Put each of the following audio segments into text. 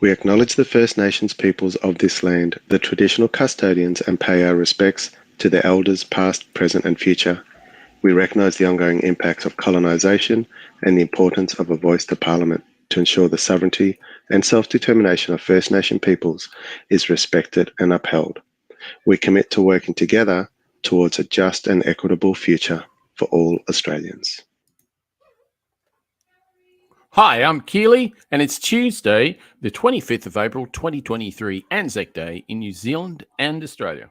We acknowledge the First Nations peoples of this land, the traditional custodians, and pay our respects to the elders past, present, and future. We recognise the ongoing impacts of colonisation and the importance of a voice to Parliament to ensure the sovereignty and self-determination of First Nation peoples is respected and upheld. We commit to working together towards a just and equitable future for all Australians. Hi, I'm Keely, and it's Tuesday, the 25th of April, 2023, Anzac Day in New Zealand and Australia.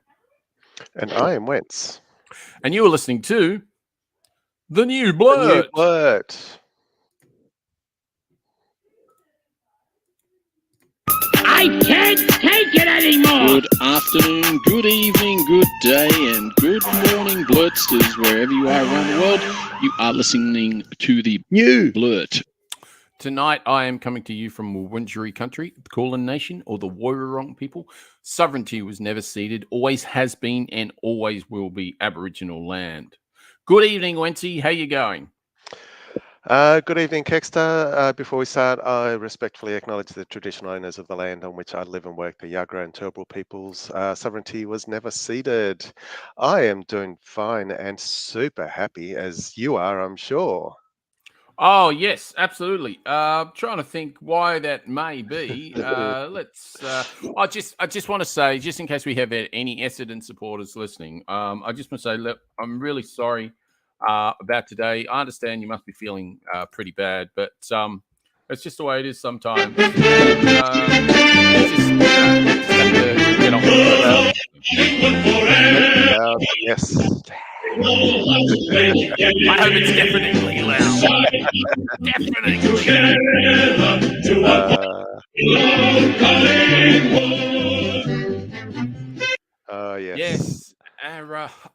And I am Wencee. And you are listening to The New Blurt. The New Blurt. I can't take it anymore! Good afternoon, good evening, good day, and good morning, Blurtstars, wherever you are around the world. You are listening to the New Blurt. Tonight, I am coming to you from Wencee country, the Kulin Nation, or the Woiwurrung people. Sovereignty was never ceded, always has been, and always will be Aboriginal land. Good evening, Wencee. How you going? Good evening, Kegsta. Before we start, I respectfully acknowledge the traditional owners of the land on which I live and work, the Yuggera and Turrbal peoples. Sovereignty was never ceded. I am doing fine and super happy, as you are, I'm sure. Oh, yes, absolutely. Trying to think why that may be. I just want to say, just in case we have any Essendon supporters listening, I just want to say, look, I'm really sorry about today. I understand you must be feeling pretty bad, but it's just the way it is sometimes. Just have to get on with it. Yes. I hope it's definitely loud. Yes. Yes.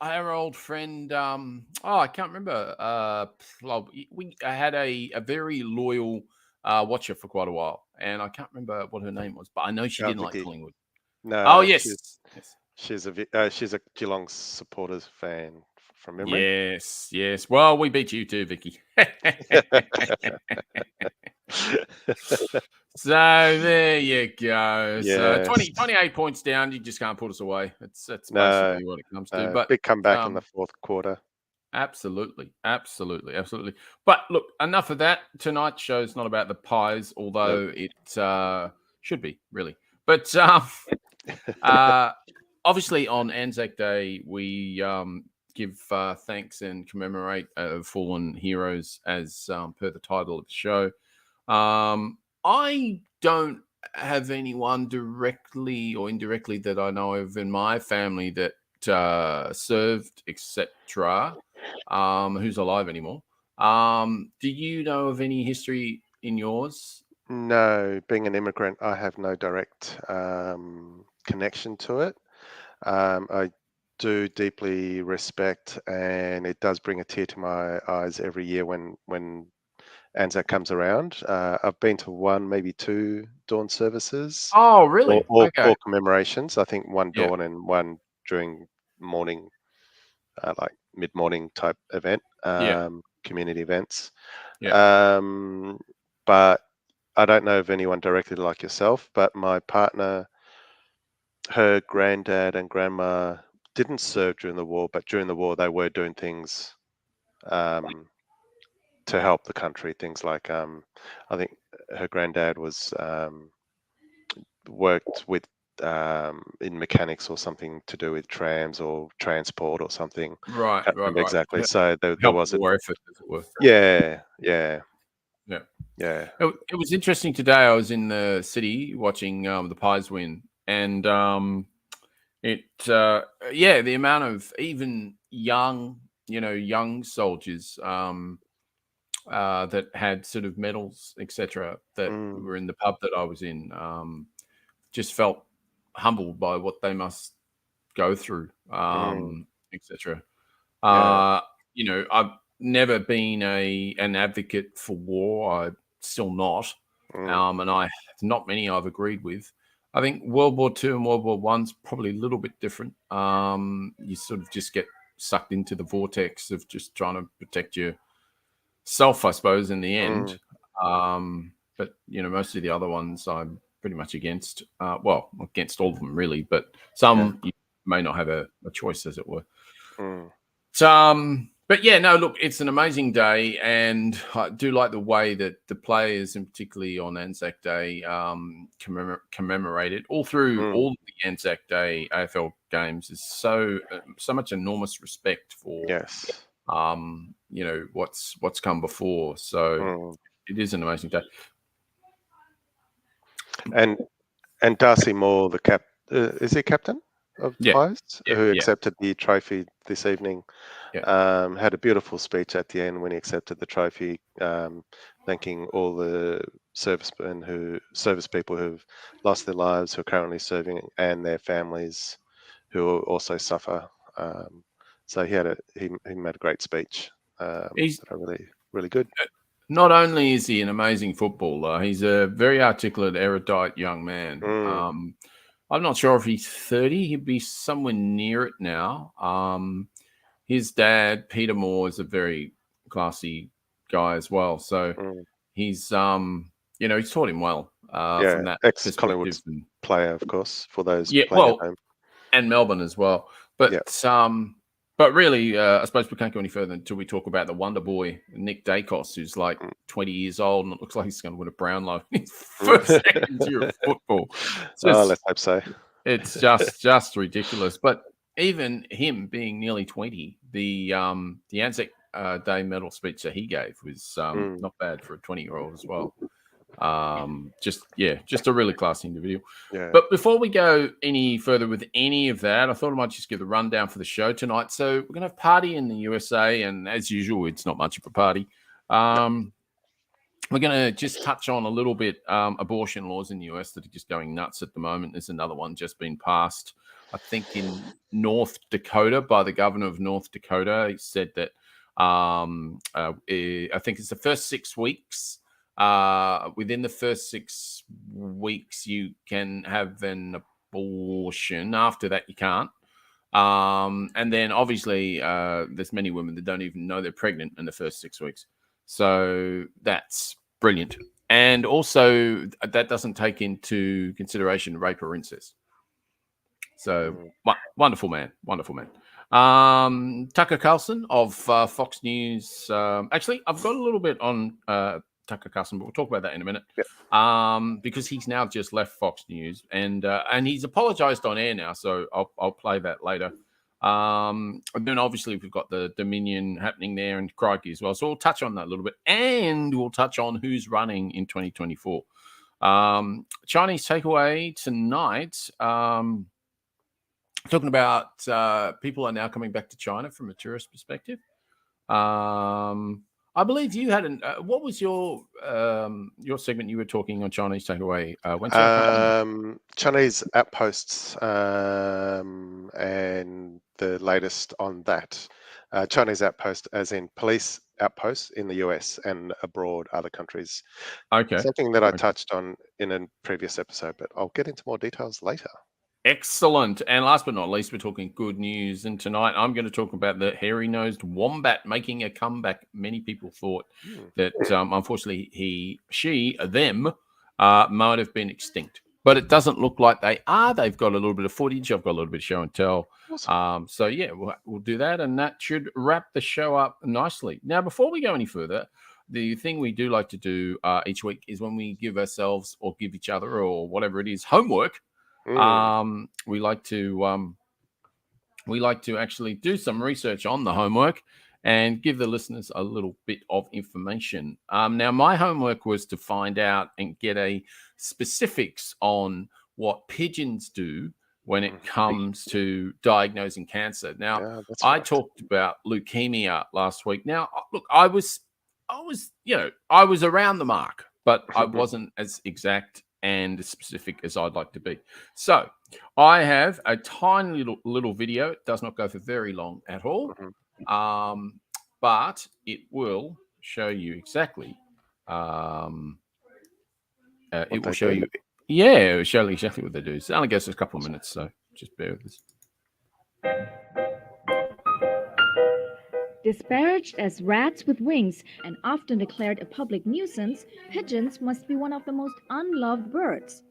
Our old friend, I can't remember. I had a very loyal watcher for quite a while, and I can't remember what her name was, but I know she didn't like Collingwood. No. Oh, yes. She's a Geelong supporters fan from memory. Yes. Well, we beat you too, Vicky. So there you go. Yes. So 28 points down. You just can't put us away. That's basically what it comes to. But big comeback in the fourth quarter. Absolutely. But look, enough of that. Tonight's show's not about the pies, although it should be, really. But obviously on Anzac Day, we give thanks and commemorate fallen heroes as per the title of the show. I don't have anyone directly or indirectly that I know of in my family that served, etc., who's alive anymore. Do you know of any history in yours? No, being an immigrant, I have no direct connection to it. I do deeply respect, and it does bring a tear to my eyes every year when Anzac comes around. I've been to one, maybe two dawn services. Oh, really? Or commemorations. I think one dawn and one during morning, like mid-morning type event, community events. But I don't know of anyone directly like yourself, but my partner, her granddad and grandma didn't serve during the war, but during the war they were doing things to help the country. Things like I think her granddad was worked with in mechanics or something to do with trams or transport or something. Right. Exactly. So there was a war effort, as it were. Yeah. It was interesting today. I was in the city watching the Pies win, and the amount of even young soldiers that had sort of medals, etc., that were in the pub that I was in, just felt humbled by what they must go through, etc. I've never been an advocate for war. I'm still not, and not many I've agreed with. I think World War II and World War I's probably a little bit different. You sort of just get sucked into the vortex of just trying to protect yourself, I suppose, in the end. But most of the other ones I'm pretty much against. Against all of them really, but some you may not have a choice, as it were. But yeah, no, look, it's an amazing day, and I do like the way that the players, and particularly on Anzac Day, commemorate it all through all of the Anzac Day AFL games. Is so much enormous respect for what's come before. So it is an amazing day. And Darcy Moore, the is he captain of Pies, who accepted the trophy this evening? Had a beautiful speech at the end when he accepted the trophy, thanking all the service people who've lost their lives, who are currently serving, and their families who also suffer. So he made a great speech. He's really good. Not only is he an amazing footballer, he's a very articulate, erudite young man. I'm not sure if he's 30. He'd be somewhere near it now. His dad, Peter Moore, is a very classy guy as well. So he's, he's taught him well. From that ex-Collingwood player, of course, for those playing at home. And Melbourne as well. But really, I suppose we can't go any further until we talk about the wonder boy, Nick Dacos, who's like 20 years old, and it looks like he's going to win a Brownlow in his first second year of football. Let's hope so. It's just ridiculous. But even him being nearly 20, the Anzac Day medal speech that he gave was not bad for a 20-year-old as well. Just a really classy individual. But before we go any further with any of that, I thought I might just give the rundown for the show tonight. So we're gonna have a party in the USA, and as usual, it's not much of a party. We're gonna just touch on a little bit abortion laws in the US that are just going nuts at the moment. There's another one just been passed, I think, in North Dakota by the governor of North Dakota. He said that I think it's the first 6 weeks. Within the first 6 weeks, you can have an abortion. After that, you can't. And then obviously, there's many women that don't even know they're pregnant in the first 6 weeks. So that's brilliant. And also, that doesn't take into consideration rape or incest. So wonderful man. Tucker Carlson of Fox News. Actually, I've got a little bit on Tucker Carlson, but we'll talk about that in a minute. Because he's now just left Fox News, and he's apologized on air now, so I'll play that later. And then obviously we've got the Dominion happening there and Crikey as well, so we'll touch on that a little bit, and we'll touch on who's running in 2024. Chinese takeaway tonight. Talking about people are now coming back to China from a tourist perspective. I believe you had what was your segment you were talking on Chinese takeaway? Chinese outposts and the latest on that. Chinese outpost as in police outposts in the US and abroad, other countries. Okay. Something that I touched on in a previous episode, but I'll get into more details later. Excellent. And last but not least, we're talking good news. And tonight I'm going to talk about the hairy-nosed wombat making a comeback. Many people thought that, unfortunately, them might have been extinct. But it doesn't look like they are. They've got a little bit of footage. I've got a little bit of show and tell. Awesome. So, yeah, we'll do that. And that should wrap the show up nicely. Now, before we go any further, the thing we do like to do each week is when we give ourselves or give each other or whatever it is homework, we like to actually do some research on the homework and give the listeners a little bit of information. Now, my homework was to find out and get a specifics on what pigeons do when it comes to diagnosing cancer. Now, I talked about leukemia last week. Now, look, I was around the mark, but I wasn't as exact and specific as I'd like to be. So I have a tiny little video. It does not go for very long at all, but it will show you exactly. It will show you. Yeah, it will show you exactly what they do. So it only goes for a couple of minutes, so just bear with us. Disparaged as rats with wings and often declared a public nuisance, pigeons must be one of the most unloved birds.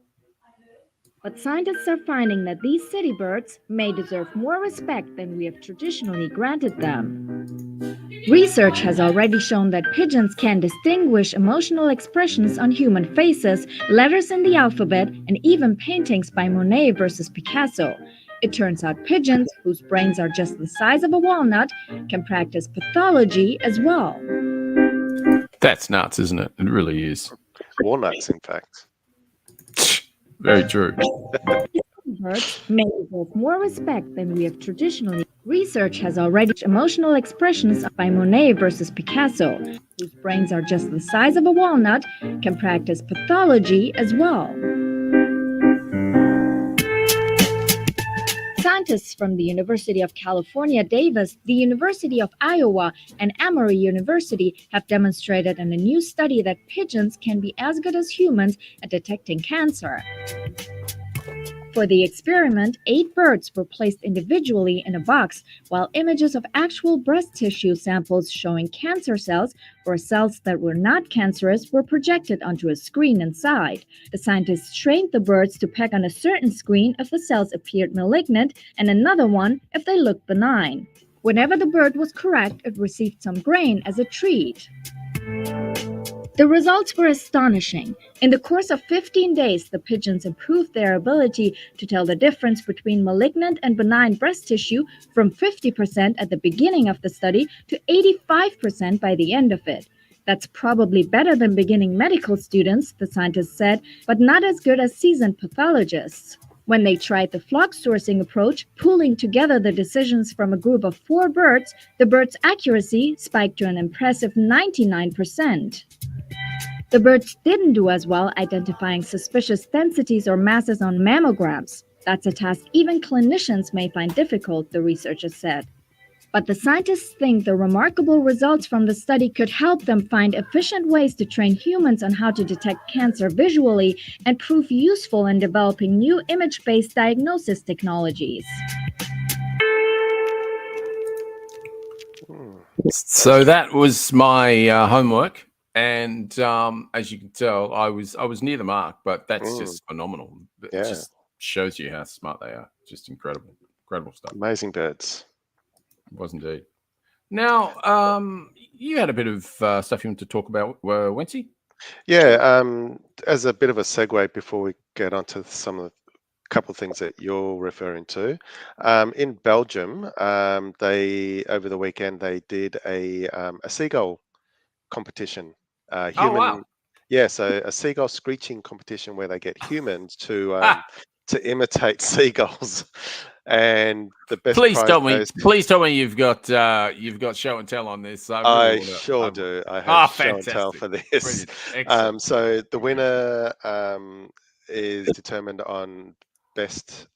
But scientists are finding that these city birds may deserve more respect than we have traditionally granted them. Research has already shown that pigeons can distinguish emotional expressions on human faces, letters in the alphabet, and even paintings by Monet versus Picasso. It turns out pigeons, whose brains are just the size of a walnut, can practice pathology as well. That's nuts, isn't it? It really is. Walnuts, in fact. Very true. Birds may deserve more respect than we have traditionally. Research has already emotional expressions by Monet versus Picasso, whose brains are just the size of a walnut, can practice pathology as well. Scientists from the University of California, Davis, the University of Iowa, and Emory University have demonstrated in a new study that pigeons can be as good as humans at detecting cancer. For the experiment, 8 birds were placed individually in a box, while images of actual breast tissue samples showing cancer cells or cells that were not cancerous were projected onto a screen inside. The scientists trained the birds to peck on a certain screen if the cells appeared malignant and another one if they looked benign. Whenever the bird was correct, it received some grain as a treat. The results were astonishing. In the course of 15 days, the pigeons improved their ability to tell the difference between malignant and benign breast tissue from 50% at the beginning of the study to 85% by the end of it. That's probably better than beginning medical students, the scientists said, but not as good as seasoned pathologists. When they tried the flock sourcing approach, pooling together the decisions from a group of 4 birds, the birds' accuracy spiked to an impressive 99%. The birds didn't do as well identifying suspicious densities or masses on mammograms. That's a task even clinicians may find difficult, the researchers said. But the scientists think the remarkable results from the study could help them find efficient ways to train humans on how to detect cancer visually and prove useful in developing new image-based diagnosis technologies. So that was my homework. And as you can tell, I was near the mark, but that's just phenomenal. It just shows you how smart they are. Just incredible stuff. Amazing birds. It was indeed. Now, you had a bit of stuff you want to talk about, Wencee? Yeah, as a bit of a segue before we get onto some of the couple of things that you're referring to, in Belgium, they over the weekend they did a seagull competition. Wow. Yeah, so a seagull screeching competition where they get humans to imitate seagulls, and the best Please prize tell me. goes. Please tell me you've got show and tell on this. I sure do. I have show and tell fantastic. for this. Excellent. So the winner is determined on best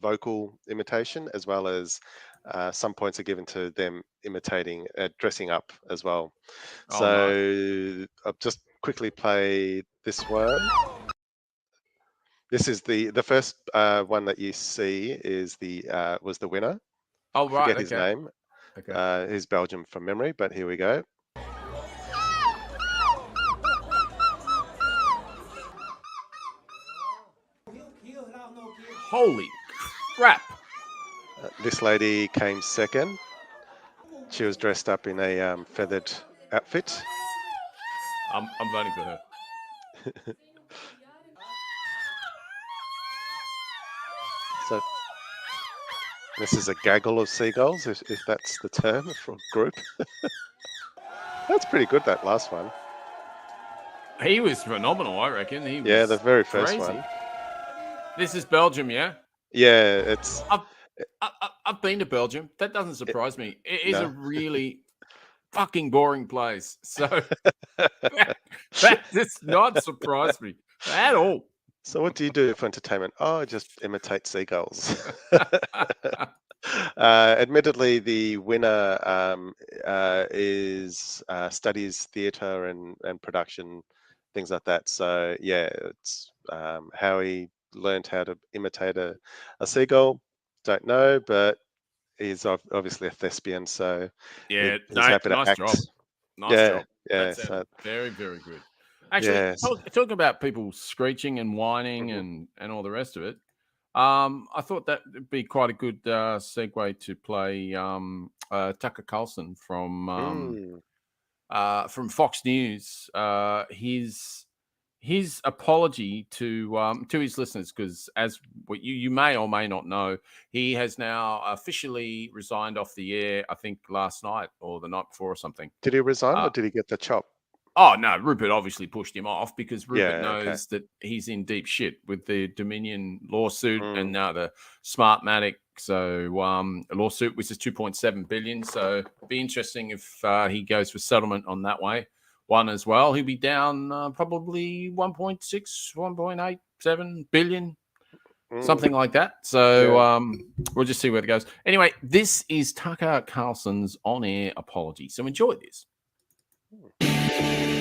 vocal imitation, as well as some points are given to them imitating, dressing up as well. So I'll just quickly play this one. This is the first one that you see is was the winner. Oh, right. Forget his name. Okay. He's Belgium from memory, but here we go. Holy crap. This lady came second. She was dressed up in a feathered outfit. I'm voting for her. So this is a gaggle of seagulls, if that's the term for a group. That's pretty good, that last one. He was phenomenal, I reckon. The very first one. This is Belgium, yeah? Yeah, it's... I've been to Belgium. That doesn't surprise me. It is a really fucking boring place. So that does not surprise me at all. So what do you do for entertainment? Oh, I just imitate seagulls. Admittedly, the winner studies theatre and production, things like that. So yeah, it's how he learned how to imitate a seagull. Don't know, but he's obviously a thespian, so yeah, he's happy to nice act. job. Nice job. Yeah. That's very, very good. Actually, Yes. talking about people screeching and whining and all the rest of it, I thought that would be quite a good segue to play Tucker Carlson from Fox News. His apology to his listeners, because as what you may or may not know, he has now officially resigned off the air. I think last night or the night before or something. Did he resign or did he get the chop? Oh, no, Rupert obviously pushed him off because Rupert Yeah, okay. knows that he's in deep shit with the Dominion lawsuit and now the Smartmatic. So a lawsuit, which is 2.7 billion. So it'd be interesting if he goes for settlement on that one as well. He'll be down probably 1.6, 1.87 billion, something like that. So we'll just see where it goes. Anyway, this is Tucker Carlson's on-air apology. So enjoy this.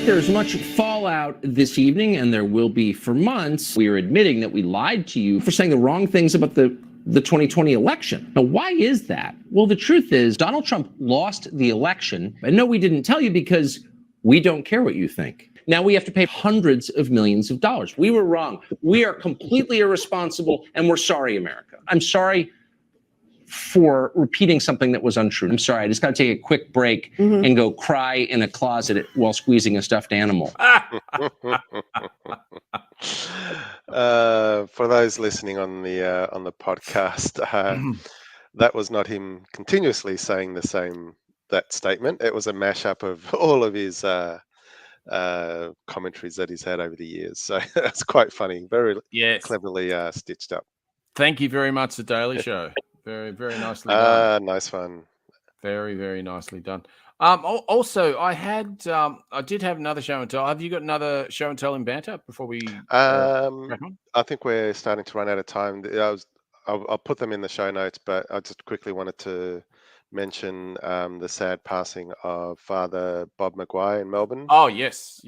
There's much fallout this evening, and there will be for months. We are admitting that we lied to you for saying the wrong things about the 2020 election. Now, why is that? Well, the truth is Donald Trump lost the election. And no, we didn't tell you because we don't care what you think. Now we have to pay hundreds of millions of dollars. We were wrong. We are completely irresponsible, and we're sorry, America. I'm sorry for repeating something that was untrue. I'm sorry. I just got to take a quick break and go cry in a closet while squeezing a stuffed animal. For those listening on the podcast, that was not him continuously saying that statement. It was a mashup of all of his commentaries that he's had over the years. So that's quite funny. Very cleverly stitched up. Thank you very much, The Daily Show. Very, very nicely done. Nice one. Very, very nicely done. Also, I did have another show and tell. Have you got another show and tell in banter before we crack on? I think we're starting to run out of time. I'll put them in the show notes, but I just quickly wanted to mention the sad passing of Father Bob Maguire in Melbourne. Oh, yes.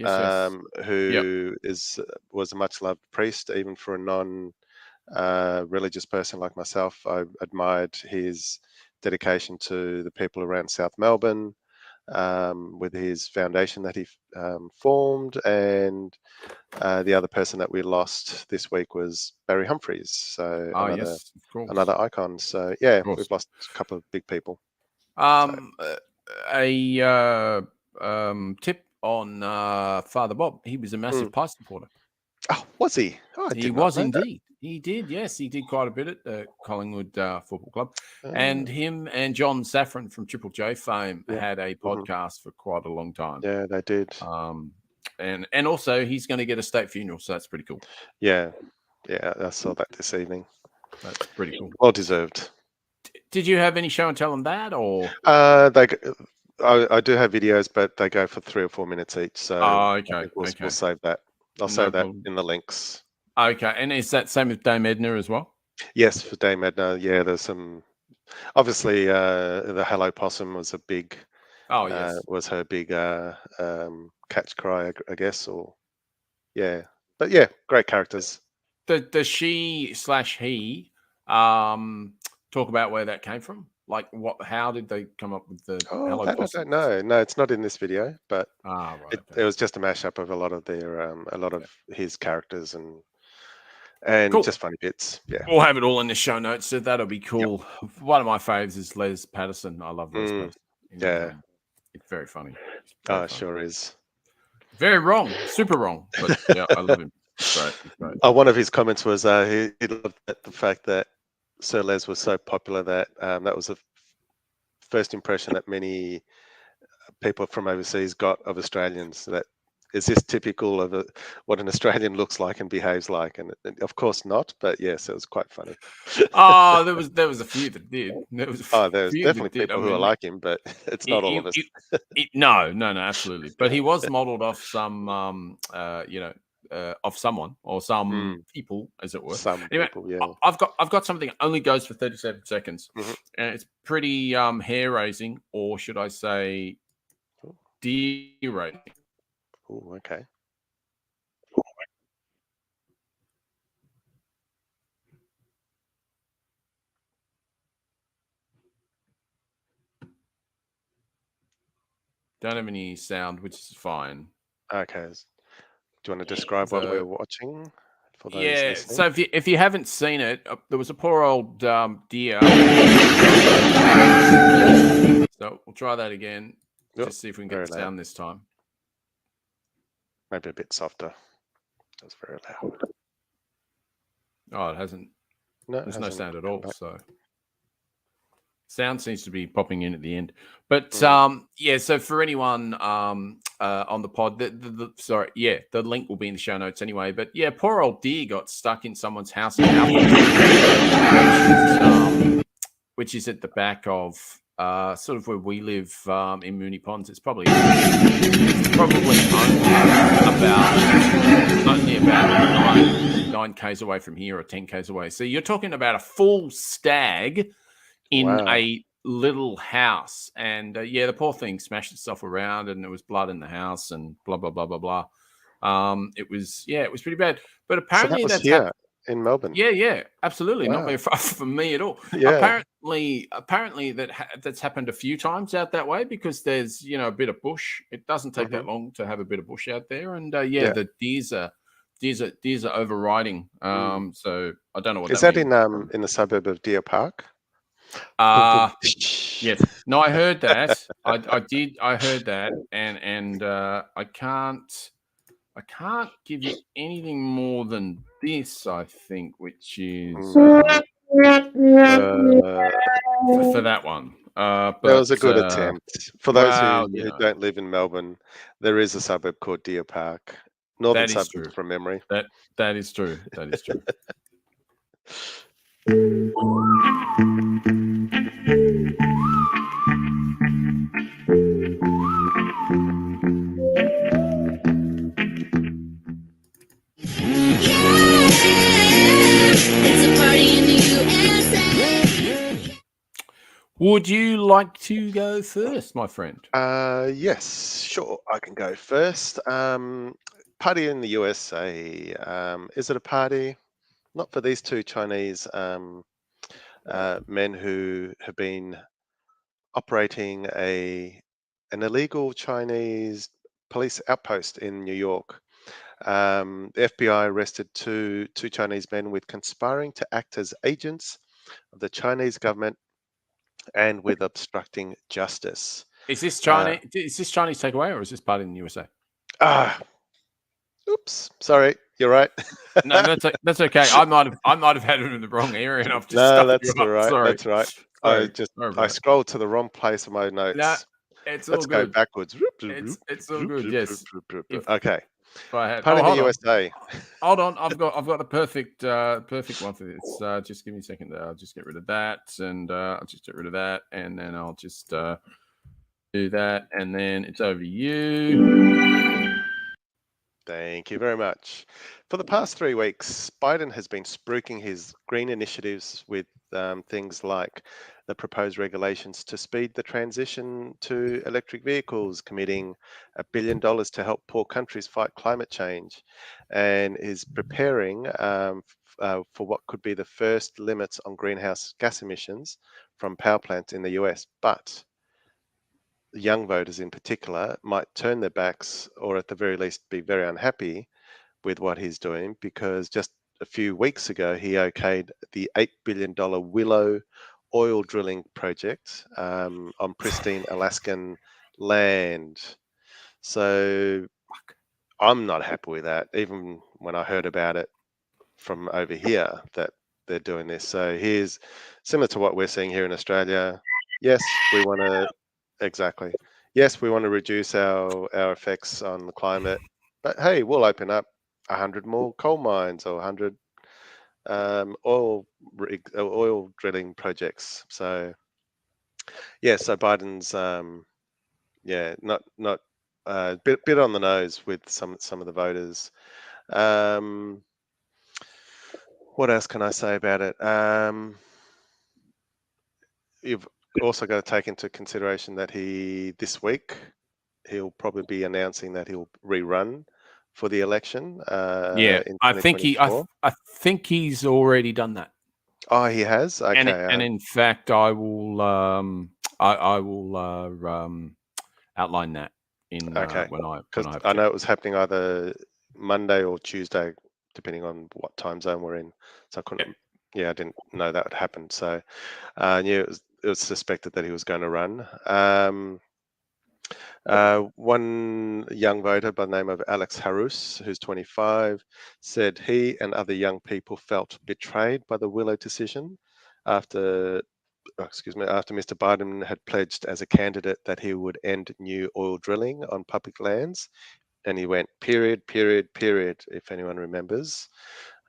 Who was a much loved priest, even for a non-religious person like myself. I admired his dedication to the people around South Melbourne, with his foundation that he formed, and the other person that we lost this week was Barry Humphries. So another icon. So yeah, we've lost a couple of big people. Tip on Father Bob. He was a massive Pie supporter. Oh, was he? Oh, he was indeed. He did, yes. He did quite a bit at the Collingwood Football Club. And him and John Safran from Triple J fame had a podcast for quite a long time. Yeah, they did. And also, he's going to get a state funeral, so that's pretty cool. Yeah, I saw that this evening. That's pretty cool. Well deserved. Did you have any show and tell on that, or? I do have videos, but they go for 3 or 4 minutes each. So okay. We'll save that. I'll save that in the links. Okay, and is that same with Dame Edna as well? Yes, for Dame Edna. Yeah, there's some. Obviously, the Hello Possum was a big. Oh yes. Was her big catch cry, I guess, or but yeah, great characters. Does she/he talk about where that came from? Like how did they come up with the Hello Possum? I don't know. No, it's not in this video, but right, it was just a mashup of a lot of his characters and cool. Just funny bits. Yeah, we'll have it all in the show notes, so that'll be cool. Yep. One of my faves is Les Patterson. I love Les Patterson. Yeah, it's very funny. It sure is. Very wrong, super wrong, but yeah, I love him. It's great. One of his comments was he loved the fact that Sir Les was so popular that that was the first impression that many people from overseas got of Australians. That is this typical of what an Australian looks like and behaves like, and of course not. But yes, it was quite funny. There was a few that did. There's definitely people who are like him, but it's not all of us. No, absolutely. But he was modelled off some, of someone or some people, as it were. People, yeah. I've got something that only goes for 37 seconds, and it's pretty hair raising, or should I say, de-raising. Oh, okay. Don't have any sound, which is fine. Okay. Do you want to describe what we're watching for those Yeah. listening? So if you haven't seen it, there was a poor old deer. So we'll try that again. Yep, Just see if we can very get the sound this time. Maybe a bit softer. That's very loud. Oh, it hasn't. No, There's no hasn't sound at come all. back. So sound seems to be popping in at the end. But yeah, so for anyone on the pod, the link will be in the show notes anyway. But yeah, poor old deer got stuck in someone's house in Alpha, which is at the back of sort of where we live in Moonee Ponds. It's probably only about 9 k's away from here or 10 k's away. So you're talking about a full stag in a little house, and yeah, the poor thing smashed itself around, and there was blood in the house, and blah blah blah blah blah. It was pretty bad. But apparently so that was that's here in Melbourne. Yeah, absolutely, Wow. not very far from me at all. Yeah. Apparently that's happened a few times out that way, because there's a bit of bush. It doesn't take that long to have a bit of bush out there, and the deers are overriding. So I don't know what Is that that means. in the suburb of Deer Park? Yes. No, I heard that. I heard that, and I can't give you anything more than this, I think, which is for that one. But that was a good attempt. For those who don't live in Melbourne, there is a suburb called Deer Park. Northern That is suburbs, true. from memory. That is true. That is true. It's a party in the USA. Would you like to go first, my friend? Yes, sure. I can go first. Party in the USA. Is it a party? Not for these two Chinese men who have been operating an illegal Chinese police outpost in New York. The FBI arrested two Chinese men with conspiring to act as agents of the Chinese government and with obstructing justice. Is this Chinese? Is this Chinese takeaway, or is this party in the USA? Oops, sorry, you're right. No, that's okay. I might have had it in the wrong area, and I've just that's all right. Sorry. That's right. Sorry. I scrolled to the wrong place of my notes. No, it's all Let's good. go backwards. It's all good. Yes. Okay. Party in the USA. Hold on, I've got the perfect one for this. Just give me a second there. I'll just get rid of that, and I'll just get rid of that, and then I'll just do that, and then it's over to you. Thank you very much. For the past 3 weeks, Biden has been spruiking his green initiatives with things like the proposed regulations to speed the transition to electric vehicles, committing $1 billion to help poor countries fight climate change, and is preparing for what could be the first limits on greenhouse gas emissions from power plants in the US. But young voters in particular might turn their backs, or at the very least be very unhappy with what he's doing, because just a few weeks ago he okayed the $8 billion Willow oil drilling project on pristine Alaskan land. So I'm not happy with that, even when I heard about it from over here that they're doing this. So here's similar to what we're seeing here in Australia. Yes, we want to Yes, we want to reduce our effects on the climate, but hey, we'll open up 100 more coal mines or 100 oil drilling projects. So yeah, so Biden's not bit on the nose with some of the voters. What else can I say about it? You've also got to take into consideration that this week he'll probably be announcing that he'll rerun for the election. In I think 2024. he's already done that. Oh, he has. Okay, and in fact, I will outline that in okay. when I I know it was happening either Monday or Tuesday, depending on what time zone we're in. So I couldn't. Yeah, I didn't know that would happen. So I knew it was suspected that he was going to run. One young voter by the name of Alex Harus, who's 25, said he and other young people felt betrayed by the Willow decision after Mr. Biden had pledged as a candidate that he would end new oil drilling on public lands. And he went, period, period, period, if anyone remembers.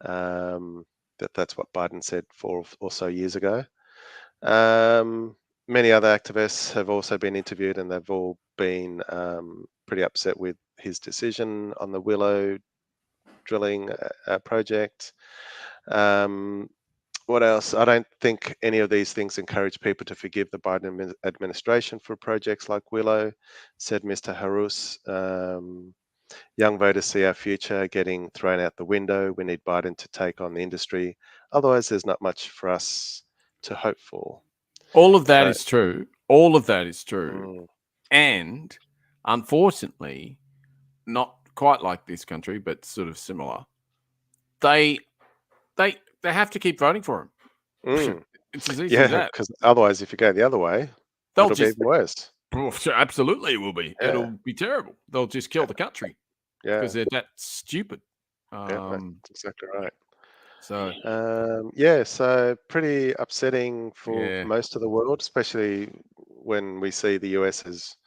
That's what Biden said 4 or so years ago. Many other activists have also been interviewed, and they've all been pretty upset with his decision on the Willow drilling project. What else? I don't think any of these things encourage people to forgive the Biden administration for projects like Willow, said Mr. Harus. Young voters see our future getting thrown out the window. We need Biden to take on the industry. Otherwise, there's not much for us to hope for. All of that is true. All of that is true. Mm, And unfortunately, not quite like this country, but sort of similar. They have to keep voting for him. mm. It's as easy as Yeah, that. because otherwise, if you go the other way, They'll it'll be just even worse. Oh, sure, absolutely, it will be. Yeah. It'll be terrible. They'll just kill the country Yeah, because they're that stupid. yeah, that's exactly right. So Yeah, so pretty upsetting for Yeah. most of the world, especially when we see the US as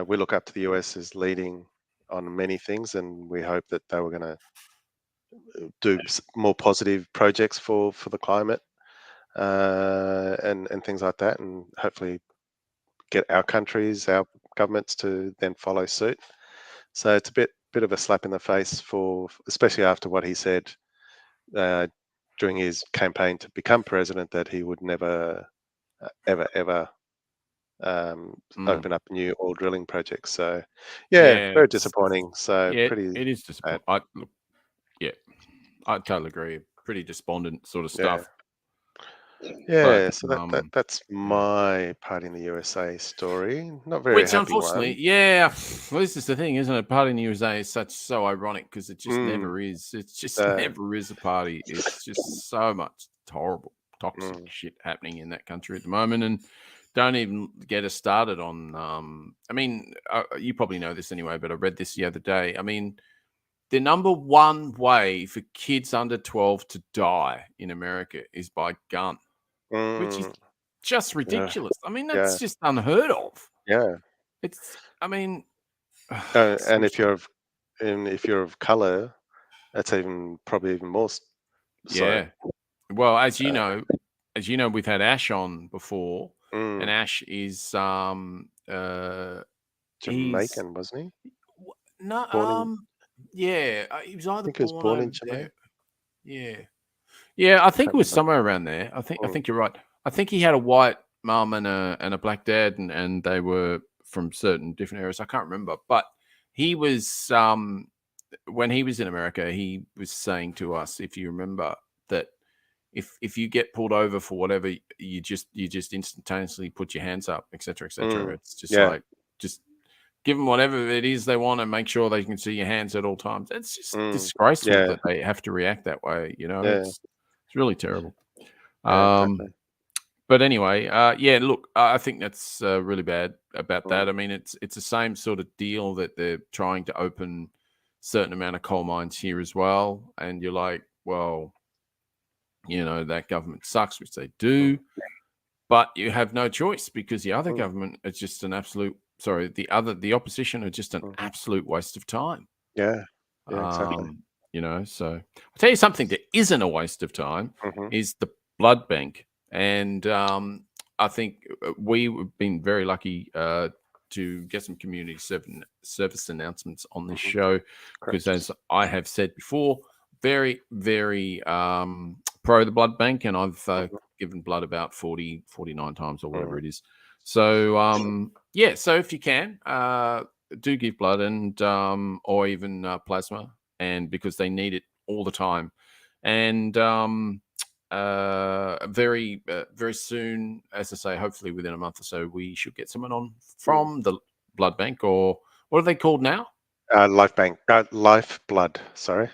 we look up to the US as leading on many things, and we hope that they were going to do more positive projects for the climate and things like that, and hopefully get our countries, our governments to then follow suit. So it's a bit of a slap in the face for, especially after what he said during his campaign to become president, that he would never, ever open up new oil drilling projects. So, yeah, very it's- disappointing. So yeah, pretty. it is disappointing. I totally agree. Pretty despondent sort of Yeah. stuff. Yeah, But, so that's my part in the USA story. Not very which happy unfortunately, one. yeah, well, this is the thing, isn't it? Party in the USA is so ironic because it just Mm. never is. It just No. never is a party. It's just so much horrible, toxic Mm. shit happening in that country at the moment, and don't even get us started on. I mean, you probably know this anyway, but I read this the other day. I mean, the number one way for kids under 12 to die in America is by gun, which is Mm. just Yeah. ridiculous. I mean, that's Yeah. just unheard of. Yeah. It's, I mean, And if you're of color, that's probably even more so. yeah. Well, as you know, we've had Ash on before, and Mm. Ash is Jamaican, wasn't he? no, Born in, yeah, he was I either think he was born born in over Jamaica. there. Yeah, I think Can't it was remember. somewhere around there. I Mm. think you're right. I think he had a white mum and a black dad, and they were from certain different areas. I can't remember, but he was when he was in America, he was saying to us, if you remember, that if you get pulled over for whatever, you just instantaneously put your hands up, etc., etc. Mm. It's just Yeah. like just give them whatever it is they want and make sure they can see your hands at all times. It's just Mm. disgraceful Yeah. that they have to react that way. You know, Yeah. it's really terrible. Yeah, exactly. But anyway, yeah, look, I think that's really bad about Mm. that. I mean, it's the same sort of deal that they're trying to open certain amount of coal mines here as well, and you're like, well, you know, that government sucks, which they do, but you have no choice because the other Mm. government is just an absolute. Sorry, the opposition are just an Mm. absolute waste of time. Yeah. Yeah, exactly. You know, so I'll tell you something that isn't a waste of time Mhm. is the blood bank. And I think we've been very lucky to get some community service announcements on this Mhm. show because, Correct. as I have said before, very, very pro the blood bank. And I've given blood about 49 times or whatever it is. So, yeah, so if you can, do give blood and or even plasma, and because they need it all the time. And very soon, as I say, hopefully within a month or so, we should get someone on from the blood bank, or what are they called now? Lifeblood. Sorry,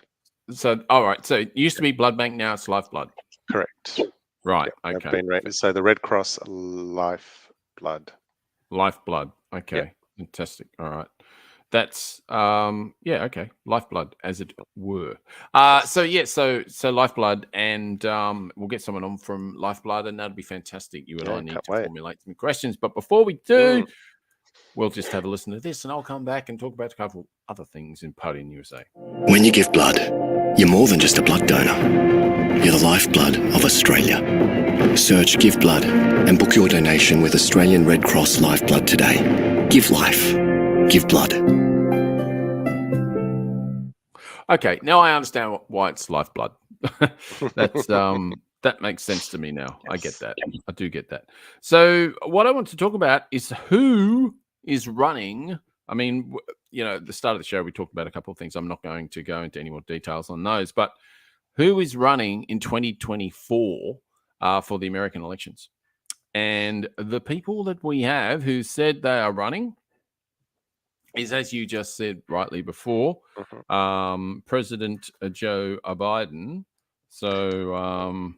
So, all right. So it used to be blood bank. Now it's lifeblood. correct. Right. Yep, Okay. I've been rated. So the Red Cross Lifeblood. Lifeblood. Okay. Fantastic. All right. That's yeah, okay. Lifeblood, as it were. So Lifeblood, and we'll get someone on from Lifeblood, and that'll be fantastic. You and Yeah, I need can't to wait. formulate some questions. But before we do, we'll just have a listen to this, and I'll come back and talk about a couple other things in Podium USA. When you give blood, you're more than just a blood donor. You're the lifeblood of Australia. Search Give Blood and book your donation with Australian Red Cross Lifeblood today. Give life. Give blood. Okay, now I understand why it's lifeblood. That's that makes sense to me now. I get that. I do get that. So what I want to talk about is who is running. I mean, at the start of the show, we talked about a couple of things. I'm not going to go into any more details on those, but who is running in 2024 for the American elections? And the people that we have who said they are running is, as you just said rightly before, President Joe Biden. So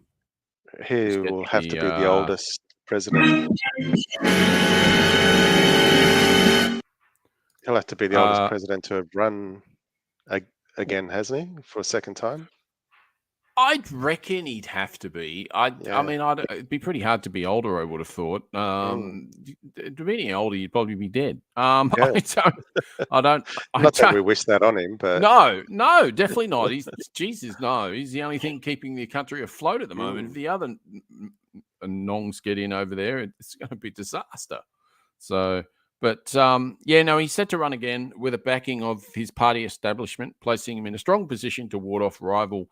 he will have to be the oldest president. He'll have to be the oldest president to have run again, hasn't he, for a second time? I'd reckon he'd have to be. I mean, it'd be pretty hard to be older, I would have thought. To be any older, you'd probably be dead. Yeah. I don't. Not that we wish that on him, but no, definitely not. He's Jesus, no. He's the only thing keeping the country afloat at the moment. If the other nongs get in over there, it's going to be disaster. So, but he's set to run again with a backing of his party establishment, placing him in a strong position to ward off rival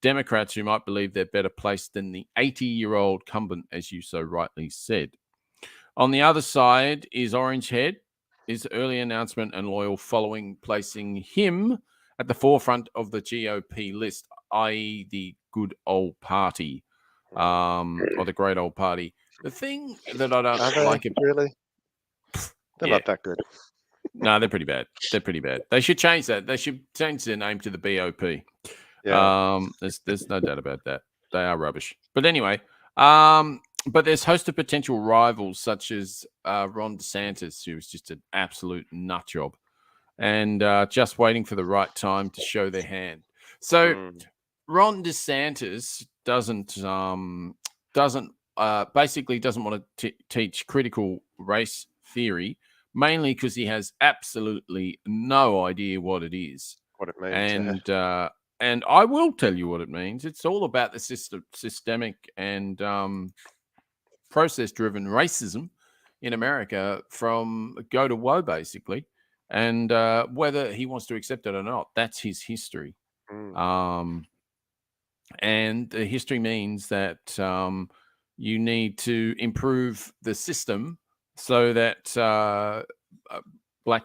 Democrats who might believe they're better placed than the 80-year-old incumbent, as you so rightly said. On the other side is Orange Head, his early announcement and loyal following, placing him at the forefront of the GOP list, i.e. the good old party, or the great old party. The thing that I don't like it really, they're not that good. No, they're pretty bad. They're pretty bad. They should change that. They should change their name to the BOP. Yeah. There's no doubt about that. They are rubbish. But anyway, but there's a host of potential rivals such as Ron DeSantis, who's just an absolute nut job, and just waiting for the right time to show their hand. So Ron DeSantis basically doesn't want to teach critical race theory, mainly because he has absolutely no idea what it is. What it means. And I will tell you what it means. It's all about the systemic and process-driven racism in America from go to woe, basically. And whether he wants to accept it or not, that's his history. And the history means that you need to improve the system so that black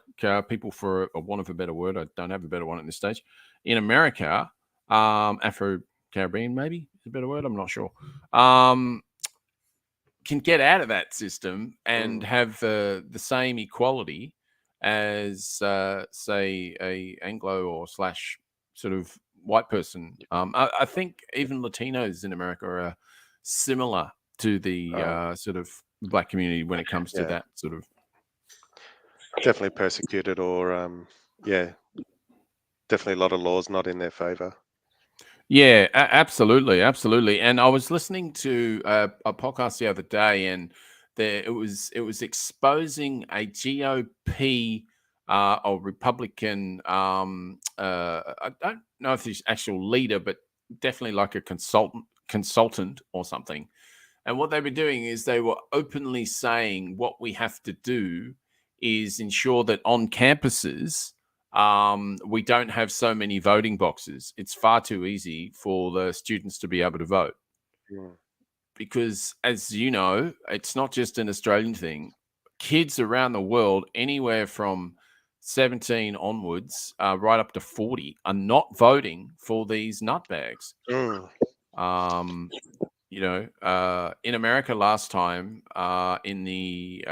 people, for a want of a better word, I don't have a better one at this stage, in America, Afro-Caribbean maybe is a better word, I'm not sure, can get out of that system and have the same equality as, say, a Anglo or / sort of white person. I think even Latinos in America are similar to the sort of black community when it comes to that sort of. Definitely persecuted, or definitely a lot of laws not in their favor. Yeah, absolutely. And I was listening to a podcast the other day, and it was exposing a GOP or Republican. I don't know if he's actual leader, but definitely like a consultant or something. And what they were doing is they were openly saying what we have to do is ensure that on campuses, we don't have so many voting boxes. It's far too easy for the students to be able to vote. Because, as you know, it's not just an Australian thing. Kids around the world, anywhere from 17 onwards, right up to 40, are not voting for these nutbags. In America last time, in the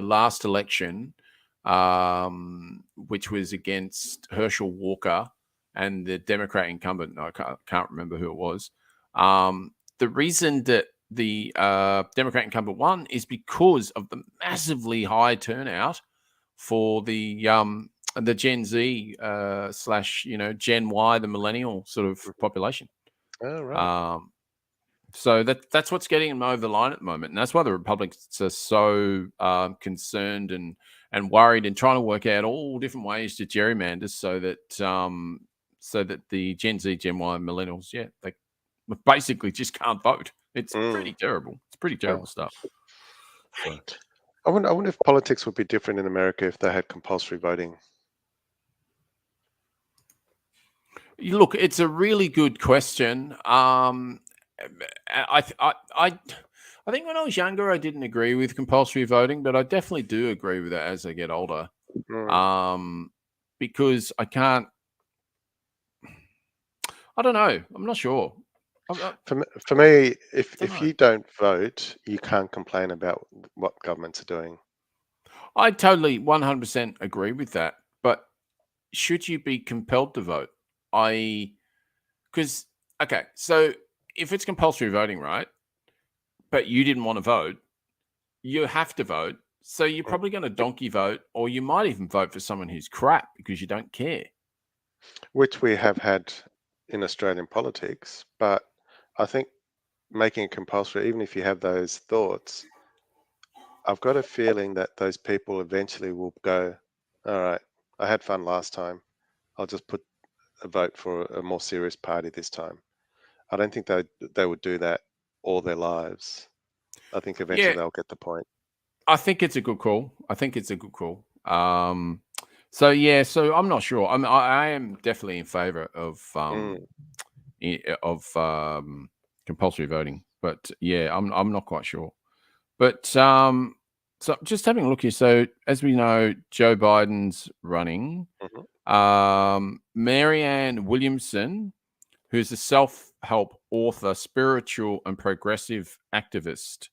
last election, which was against Herschel Walker and the Democrat incumbent. I can't remember who it was. The reason that the Democrat incumbent won is because of the massively high turnout for the Gen Z slash Gen Y, the millennial sort of population. Oh, right. So that's what's getting them over the line at the moment, and that's why the Republicans are so concerned and worried and trying to work out all different ways to gerrymander so that the Gen Z, Gen Y, millennials, they basically just can't vote. It's pretty terrible. It's pretty terrible stuff. So. I wonder if politics would be different in America if they had compulsory voting. Look, it's a really good question. I think when I was younger, I didn't agree with compulsory voting, but I definitely do agree with it as I get older. Because I can't. I don't know. I'm not sure. For me, if you don't vote, you can't complain about what governments are doing. I totally 100% agree with that. But should you be compelled to vote? So if it's compulsory voting, right, but you didn't want to vote, you have to vote. So you're probably going to donkey vote, or you might even vote for someone who's crap because you don't care. Which we have had in Australian politics, but I think making it compulsory, even if you have those thoughts, I've got a feeling that those people eventually will go, all right, I had fun last time. I'll just put a vote for a more serious party this time. I don't think they would do that all their lives. I think eventually they'll get the point. I think it's a good call. So I'm not sure. I am definitely in favour of compulsory voting, but I'm not quite sure. But so just having a look here. So as we know, Joe Biden's running. Marianne Williamson, who's a self-help author, spiritual and progressive activist,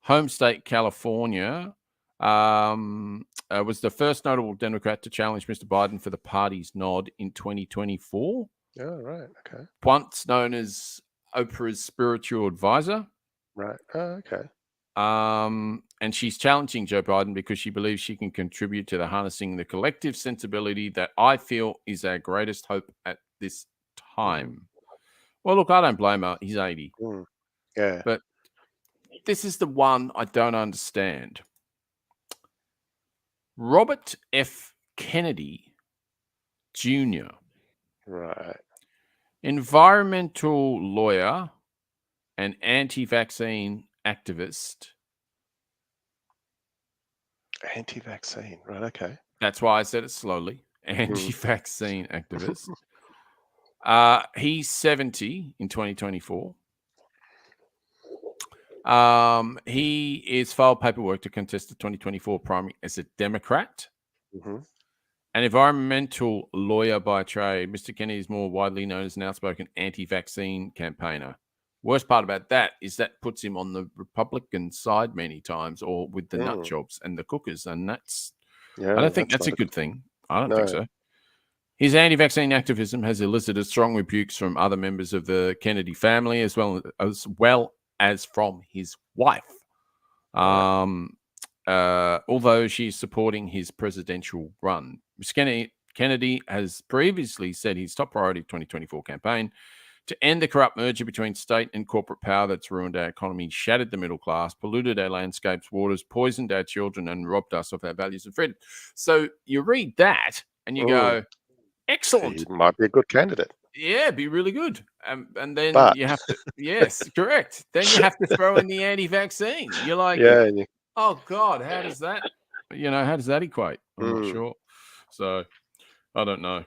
home state California, was the first notable Democrat to challenge Mr. Biden for the party's nod in 2024. Oh, right. Okay. Once known as Oprah's spiritual advisor. Right. Oh, okay. And she's challenging Joe Biden because she believes she can contribute to the harnessing the collective sensibility that I feel is our greatest hope at this time. Well, look, I don't blame her. He's 80. Yeah. But this is the one I don't understand. Robert F. Kennedy Jr. Right. Environmental lawyer and anti-vaccine activist. Anti-vaccine, right? Okay. That's why I said it slowly. Anti-vaccine activist. He's 70 in 2024. He is filed paperwork to contest the 2024 primary as a Democrat. An environmental lawyer by trade, Mr. Kennedy is more widely known as an outspoken anti-vaccine campaigner. Worst part about that is that puts him on the Republican side many times, or with the nut jobs and the cookers, and that's I don't think that's a good thing. I don't think so. His anti-vaccine activism has elicited strong rebukes from other members of the Kennedy family, as well as from his wife. Although she's supporting his presidential run. Ms. Kennedy has previously said his top priority of 2024 campaign to end the corrupt merger between state and corporate power that's ruined our economy, shattered the middle class, polluted our landscapes, waters, poisoned our children, and robbed us of our values and freedom. So you read that and you go, excellent. He might be a good candidate. Yeah, be really good. And then you have to, yes, correct. Then you have to throw in the anti-vaccine. You're like, oh God, how does that equate? I'm not sure. So I don't know.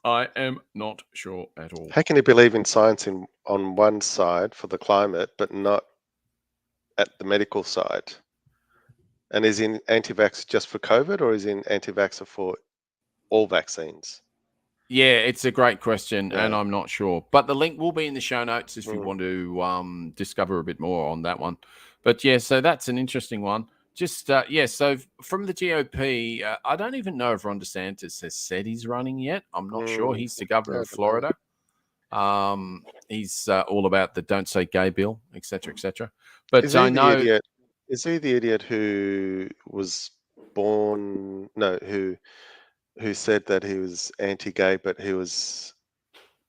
I am not sure at all. How can you believe in science on one side for the climate, but not at the medical side? And is in anti-vax just for COVID, or is in anti-vaxxer for all vaccines? Yeah, it's a great question, and I'm not sure. But the link will be in the show notes if you want to discover a bit more on that one. But yeah, so that's an interesting one. Just so from the GOP, I don't even know if Ron DeSantis has said he's running yet. I'm not sure. He's the governor of Florida. He's all about the "Don't Say Gay" bill, etc., etc. But I know is he the idiot who was born? No, who said that he was anti-gay, but he was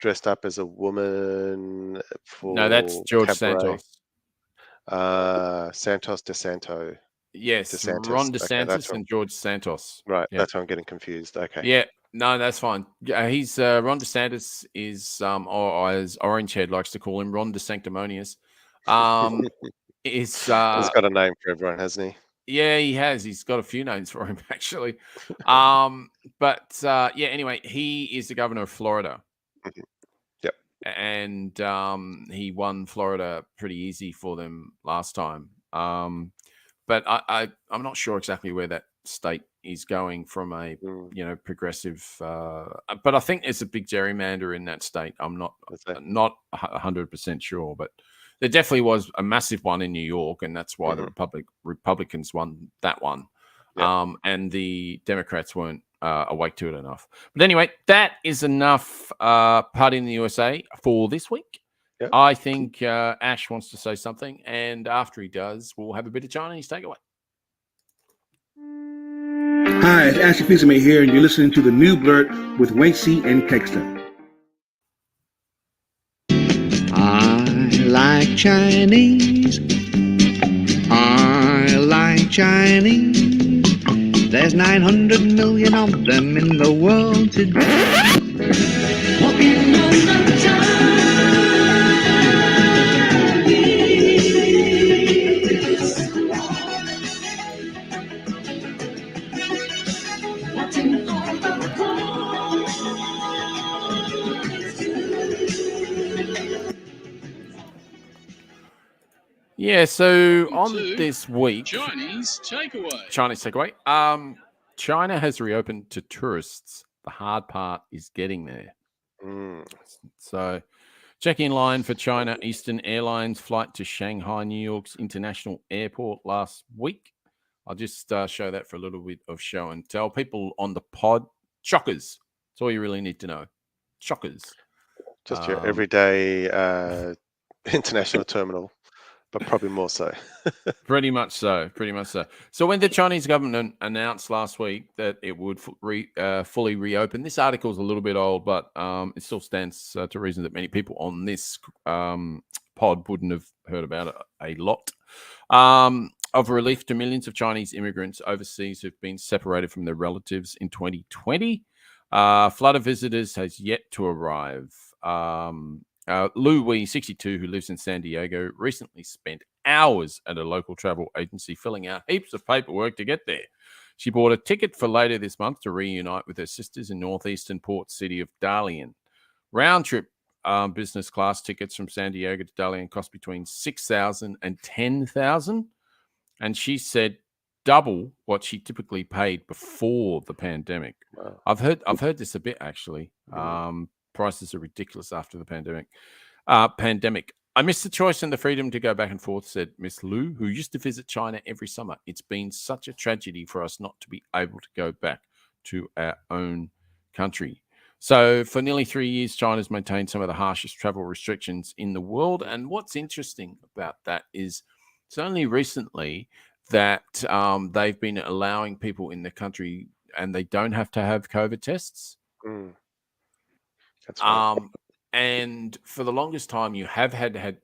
dressed up as a woman for no, that's George cabaret. Santos. Santos DeSanto. Yes, DeSantis. Ron Okay, DeSantis that's and George Santos. right. Yeah. That's why I'm getting confused. Okay. Yeah, no, that's fine. He's Ron DeSantis is, or as Orange Head likes to call him, Ron DeSanctimonious. He's got a name for everyone, hasn't he? Yeah, he has. He's got a few names for him actually. Anyway, he is the governor of Florida. Mhm. Yep. And he won Florida pretty easy for them last time. But I'm not sure exactly where that state is going from a progressive. But I think there's a big gerrymander in that state. I'm not 100% sure, but there definitely was a massive one in New York, and that's why the Republicans won that one. Yep. And the Democrats weren't awake to it enough. But anyway, that is enough Party in the USA for this week. Yep. I think Ash wants to say something, and after he does, we'll have a bit of Chinese takeaway. Hi, it's Ashley Fizame here, and you're listening to the New Blurt with Wencee and Kegsta. I like Chinese. I like Chinese. There's 900 million of them in the world today. Walking on the Yeah, so on this week, Chinese takeaway. China has reopened to tourists. The hard part is getting there. So check-in line for China Eastern Airlines flight to Shanghai, New York's international airport last week. I'll just show that for a little bit of show and tell. People on the pod, shockers. That's all you really need to know. Shockers. Just your everyday international terminal. But probably more so. Pretty much so. So when the Chinese government announced last week that it would fully reopen, this article is a little bit old, but it still stands to reason that many people on this pod wouldn't have heard about it a lot. Of relief to millions of Chinese immigrants overseas who've been separated from their relatives in 2020. Flood of visitors has yet to arrive. Lu Wei, 62, who lives in San Diego, recently spent hours at a local travel agency filling out heaps of paperwork to get there. She bought a ticket for later this month to reunite with her sisters in northeastern port city of Dalian. Round-trip business class tickets from San Diego to Dalian cost between $6,000 and $10,000, and she said double what she typically paid before the pandemic. Wow. I've heard this a bit actually. Prices are ridiculous after the pandemic. I miss the choice and the freedom to go back and forth, said Miss Lu, who used to visit China every summer. It's been such a tragedy for us not to be able to go back to our own country. So for nearly 3 years, China's maintained some of the harshest travel restrictions in the world. And what's interesting about that is it's only recently that they've been allowing people in the country and they don't have to have COVID tests. That's right. And for the longest time, you have had to have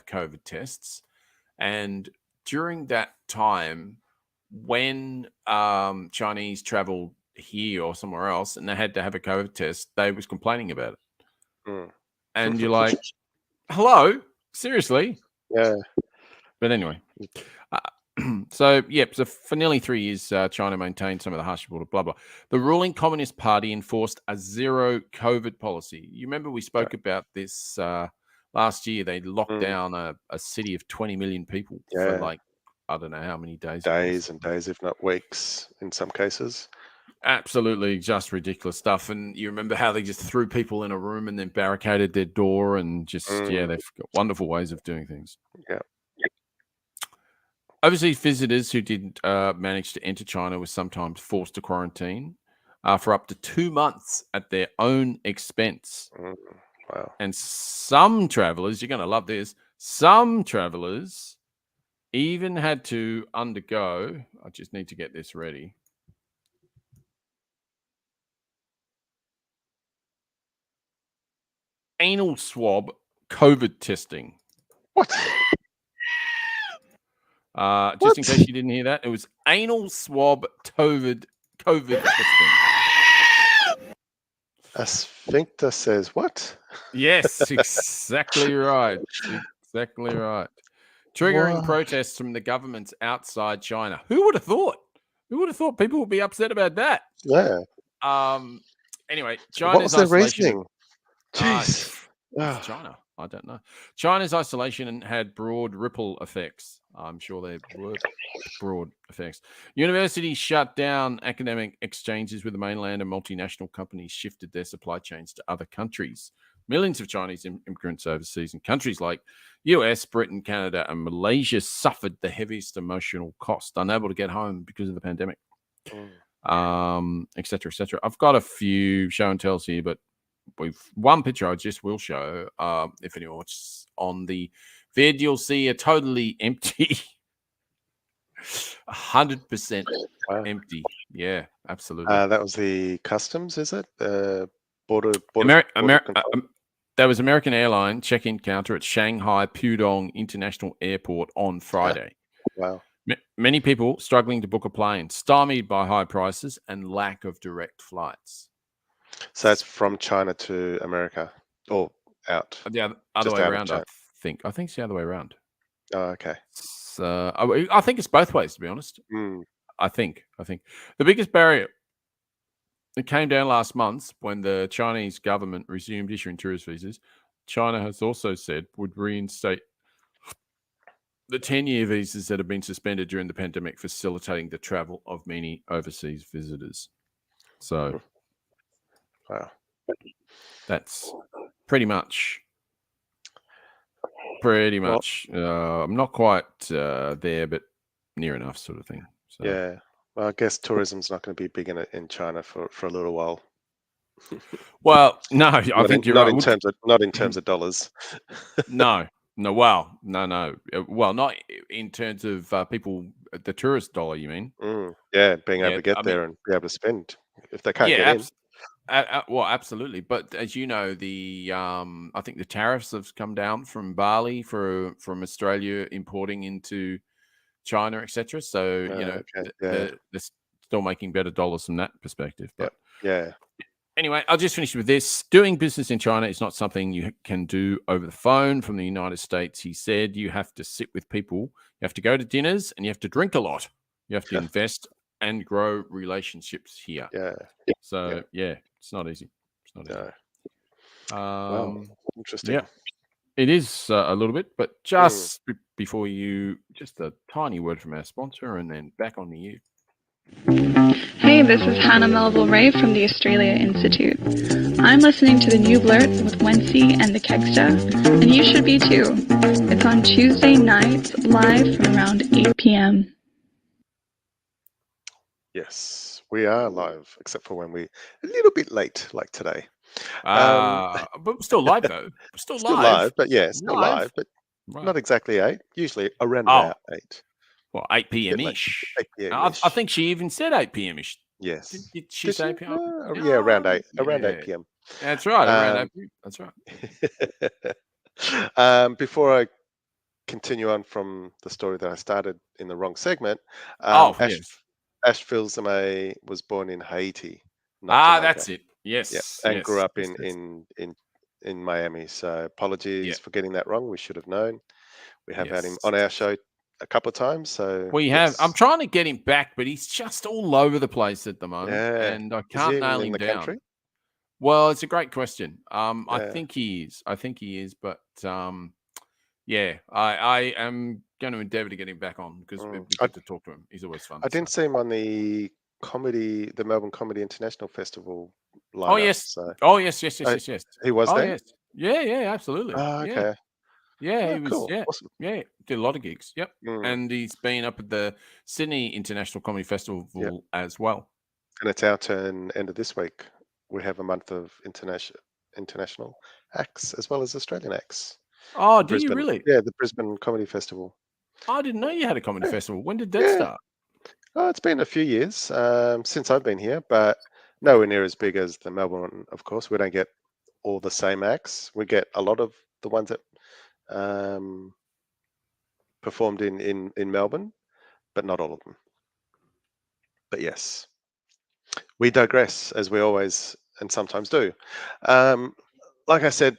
COVID tests, and during that time, when Chinese traveled here or somewhere else, and they had to have a COVID test, they was complaining about it. And you're like, "Hello, seriously?" Yeah. But anyway. So for nearly 3 years, China maintained some of the harsh border, blah, blah. The ruling Communist Party enforced a zero COVID policy. You remember we spoke about this last year. They locked down a city of 20 million people for like, I don't know how many days. Days and days, if not weeks in some cases. Absolutely just ridiculous stuff. And you remember how they just threw people in a room and then barricaded their door and just, they've got wonderful ways of doing things. Yeah. Overseas visitors who didn't manage to enter China were sometimes forced to quarantine for up to 2 months at their own expense. Wow. And some travelers, you're going to love this, some travelers even had to undergo, I just need to get this ready. Anal swab COVID testing. What? Just in case you didn't hear that, it was anal swab COVID testing. A sphincter says what? Yes, exactly right. Exactly right. Triggering What? protests from the governments outside China. Who would have thought? Who would have thought people would be upset about that? Yeah. Anyway, What China's was their isolation. reasoning? Jeez. It's China. I don't know. China's isolation had broad ripple effects. I'm sure there were broad effects. Universities shut down academic exchanges with the mainland, and multinational companies shifted their supply chains to other countries. Millions of Chinese immigrants overseas in countries like US, Britain, Canada, and Malaysia suffered the heaviest emotional cost, unable to get home because of the pandemic, et cetera, et cetera. I've got a few show and tells here, but we've one picture I just will show. If anyone watches on the vid, you'll see a totally empty, 100% empty. Yeah, absolutely. That was the customs, is it? Border there was American airline check-in counter at Shanghai Pudong International Airport on Friday. Wow. Many people struggling to book a plane, stymied by high prices and lack of direct flights. So that's from China to America, or out? The other way around, I think. I think it's the other way around. Oh, okay. So I think it's both ways, to be honest. I think the biggest barrier, it came down last month when the Chinese government resumed issuing tourist visas. China has also said would reinstate the 10-year visas that have been suspended during the pandemic, facilitating the travel of many overseas visitors. So, wow, that's pretty much. I'm not quite there, but near enough, sort of thing. So. Yeah. Well, I guess tourism's not going to be big in China for a little while. Well, no, I think you're right. Not in terms of dollars. No. Well, no. Well, not in terms of people, the tourist dollar. You mean? Yeah, being able to get there and be able to spend if they can't get in. Well, absolutely. But as you know, I think the tariffs have come down from Bali from Australia importing into China, etc. So they're still making better dollars from that perspective. But anyway, I'll just finish with this. Doing business in China is not something you can do over the phone from the United States. He said you have to sit with people, you have to go to dinners, and you have to drink a lot. You have to invest and grow relationships here. So it's not easy. It's not easy. Wow. Interesting. Yeah, it is a little bit, but just before just a tiny word from our sponsor, and then back on to you. Hey, this is Hannah Melville Ray from the Australia Institute. I'm listening to the New Blurt with Wencee and the Kegsta, and you should be too. It's on Tuesday nights, live from around 8 p.m. Yes, we are live, except for when we're a little bit late, like today. But we're still live, though. We're still live. But still live, but not exactly 8. Usually around about 8. Well, 8 p.m.-ish. 8 p.m. I think she even said 8 p.m.-ish. Yes. Did she say 8 p.m.? Yeah, around 8. Around 8 p.m. That's right. Around 8 p.m. That's right. Before I continue on from the story that I started in the wrong segment, Ash Filsame was born in Haiti. That's it. Yes. And grew up in Miami. So apologies for getting that wrong. We should have known. We have had him on our show a couple of times. So we have. I'm trying to get him back, but he's just all over the place at the moment, and I can't nail him down. Country? Well, it's a great question. I think he is. But I am going to endeavour to get him back on because we get to talk to him. He's always fun. I didn't see him on the Melbourne Comedy International Festival lineup. Oh yes. So. Yes. He was there? Yes. Yeah, absolutely. Oh, okay. Yeah, Oh, he was. cool. Yeah, Awesome. yeah, did a lot of gigs. Yep, Mm, and he's been up at the Sydney International Comedy Festival yep. as well. And it's our turn end of this week. We have a month of international acts as well as Australian acts. Oh, The do you Brisbane, really? yeah, the Brisbane Comedy Festival. I didn't know you had a comedy Yeah, festival. When did that yeah. start? Oh, it's been a few years since I've been here, but nowhere near as big as the Melbourne one, of course. We don't get all the same acts. We get a lot of the ones that performed in Melbourne, but not all of them. But yes, we digress as we always and sometimes do. Like I said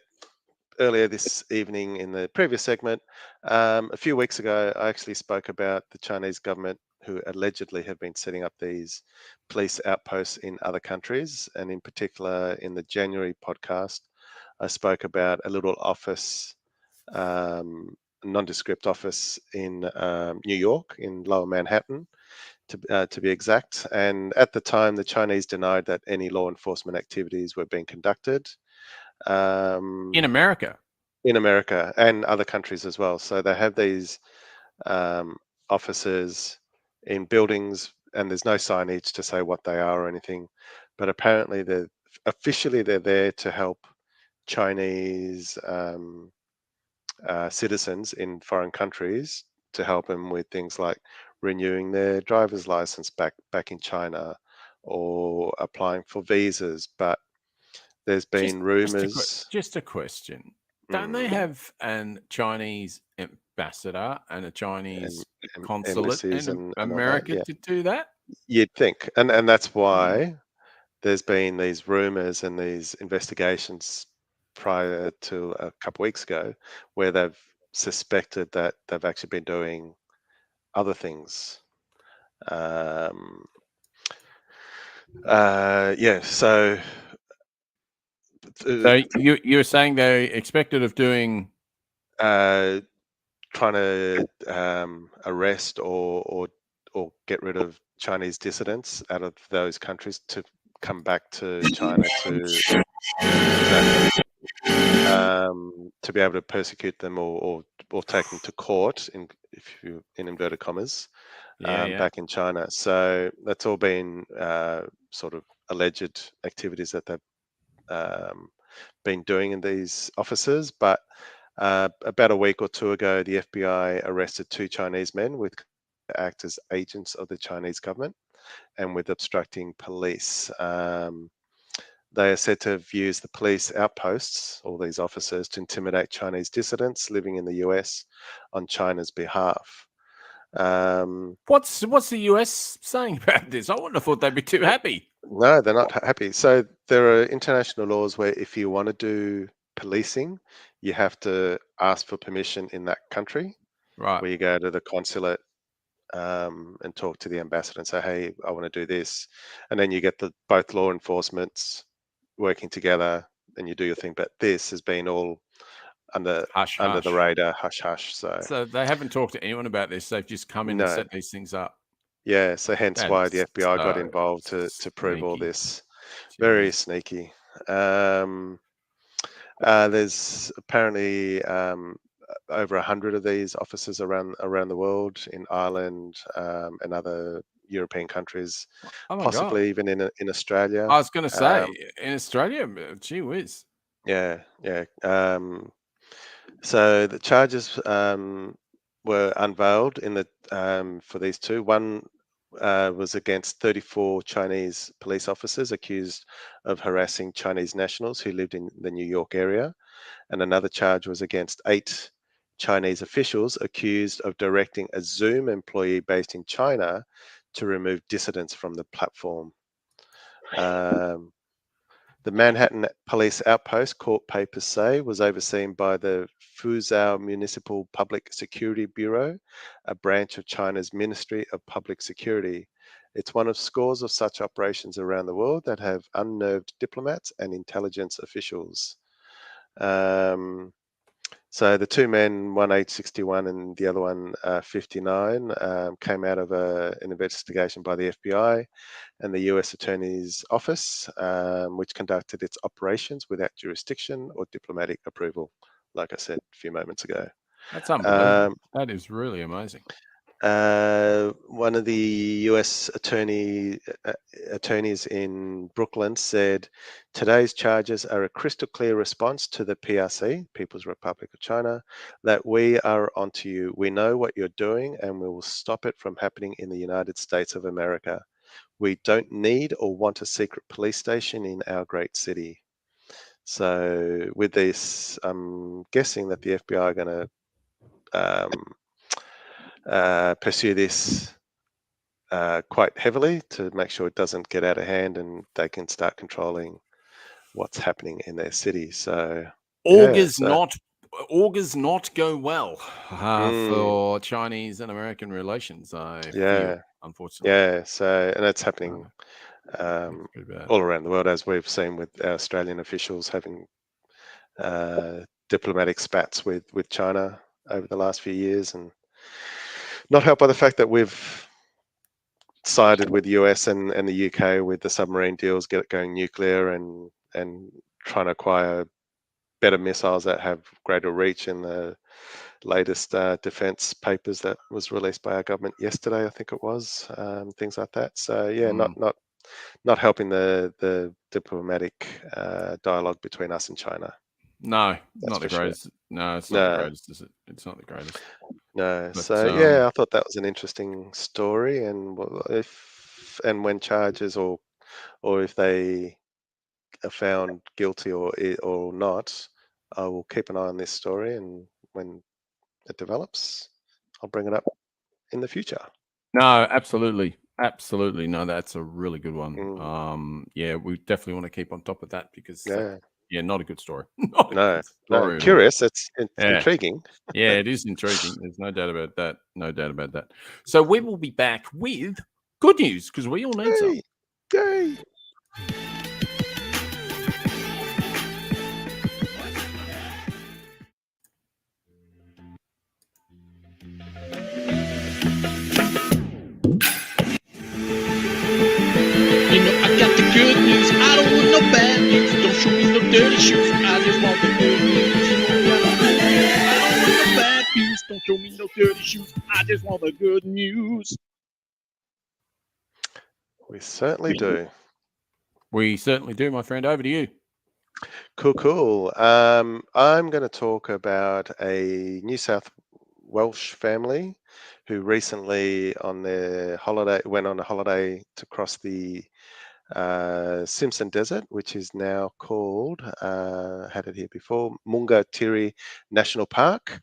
earlier this evening in the previous segment, a few weeks ago, I actually spoke about the Chinese government who allegedly have been setting up these police outposts in other countries. And in particular, in the January podcast, I spoke about a little office, nondescript office in New York, in Lower Manhattan, to be exact. And at the time, the Chinese denied that any law enforcement activities were being conducted. In America. In America and other countries as well. So they have these offices in buildings, and there's no signage to say what they are or anything. But apparently, they're there to help Chinese citizens in foreign countries, to help them with things like renewing their driver's license back in China, or applying for visas. But there's been rumors. Just a question. Don't they have an Chinese ambassador and a Chinese consulate embassies in and all that? America Yeah, to do that? you'd think, and that's why there's been these rumors and these investigations prior to a couple weeks ago, where they've suspected that they've actually been doing other things. Yeah, so So you're saying they expected of doing trying to arrest or get rid of Chinese dissidents out of those countries to come back to China to be able to persecute them or take them to court, in inverted commas, back in China. So that's all been sort of alleged activities that they've been doing in these offices. But about a week or two ago, the FBI arrested 2 Chinese men with act as agents of the Chinese government and with obstructing police. They are said to have used the police outposts, all these officers, to intimidate Chinese dissidents living in the US on China's behalf. What's the US saying about this? I wouldn't have thought they'd be too happy. No, they're not happy. So there are international laws where if you want to do policing, you have to ask for permission in that country. Right. Where you go to the consulate and talk to the ambassador and say, "Hey, I want to do this," and then you get both law enforcements working together, and you do your thing. But this has been all under the radar, hush hush. So they haven't talked to anyone about this. They've just come in and set these things up. Yeah, so hence That why is the FBI got so involved to prove all sneaky. this. Very sneaky. There's apparently over 100 of these offices around the world, in Ireland and other European countries, Oh my possibly God. even in Australia. I was going to say, in Australia, gee whiz. Yeah. So the charges were unveiled in the for these 2. One was against 34 Chinese police officers accused of harassing Chinese nationals who lived in the New York area, and another charge was against 8 Chinese officials accused of directing a Zoom employee based in China to remove dissidents from the platform. The Manhattan Police Outpost, court papers say, was overseen by the Fuzhou Municipal Public Security Bureau, a branch of China's Ministry of Public Security. It's one of scores of such operations around the world that have unnerved diplomats and intelligence officials. So the 2 men, one age 61 and the other one 59, came out of an investigation by the FBI and the US Attorney's Office, which conducted its operations without jurisdiction or diplomatic approval, like I said a few moments ago. That's unbelievable. That is really amazing. One of the U.S. attorneys in Brooklyn said, today's charges are a crystal clear response to the PRC, People's Republic of China, that we are onto you. We know what you're doing and we will stop it from happening in the United States of America. We don't need or want a secret police station in our great city. So with this, I'm guessing that the FBI are going to pursue this quite heavily to make sure it doesn't get out of hand and they can start controlling what's happening in their city. So augurs not go well Mm. for Chinese and American relations. I feel, unfortunately. Yeah. So, and it's happening all around the world, as we've seen with our Australian officials having diplomatic spats with China over the last few years, and not helped by the fact that we've sided with the US and the UK with the submarine deals, going nuclear and trying to acquire better missiles that have greater reach in the latest defense papers that was released by our government yesterday, I think it was, things like that. So yeah, not helping the diplomatic dialogue between us and China. No, That's not the for greatest. sure. No, it's not the greatest, is it? It's not the greatest. No. But, So yeah, I thought that was an interesting story, and if and when charges or if they are found guilty or not, I will keep an eye on this story, and when it develops, I'll bring it up in the future. No, absolutely. Absolutely. No, that's a really good one. Yeah, we definitely want to keep on top of that because not a good story. Not a good story at all. Curious. It's intriguing. Yeah, it is intriguing. There's no doubt about that. No doubt about that. So we will be back with good news because we all need some. Yay! You know, I got the good news. I don't want no bad news. Don't show me no dirty shoes. I just want the good news. You know, I don't want no bad news. Don't show me no dirty shoes. I just want the good news. We certainly do. We certainly do, my friend. Over to you. Cool. I'm going to talk about a New South Welsh family who recently went on a holiday to cross the Simpson Desert, which is now called, had it here before, Munga Tiri National Park.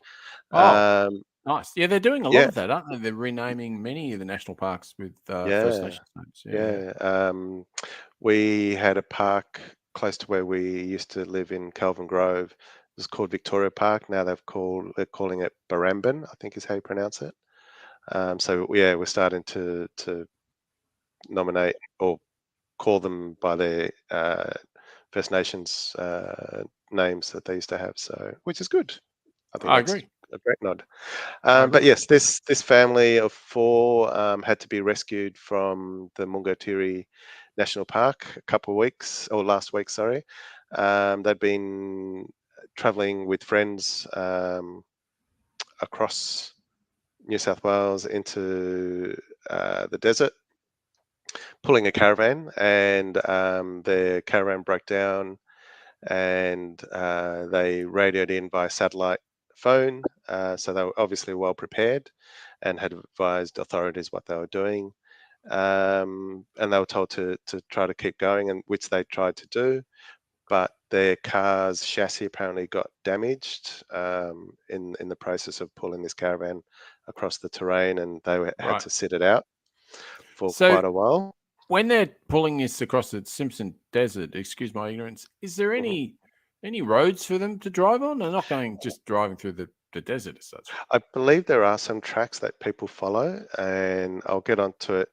Nice. Yeah, they're doing a lot of that, aren't they? They're renaming many of the national parks with First Nations names. We had a park close to where we used to live in Kelvin Grove. It was called Victoria Park. Now they're calling it Barambin, I think is how you pronounce it. So yeah, we're starting to nominate or call them by their First Nations names that they used to have. So, which is good. I agree. A great nod. But yes, this family of 4 had to be rescued from the Mungatiri National Park last week. Sorry, they'd been traveling with friends across New South Wales into the desert, pulling a caravan, and their caravan broke down, and they radioed in by satellite phone. So they were obviously well prepared and had advised authorities what they were doing. And they were told to try to keep going, and which they tried to do. But their car's chassis apparently got damaged in the process of pulling this caravan across the terrain, and they had to sit it out for quite a while. When they're pulling this across the Simpson Desert, excuse my ignorance, is there any roads for them to drive on? They're not just driving through the desert as such. I believe there are some tracks that people follow, and I'll get onto it,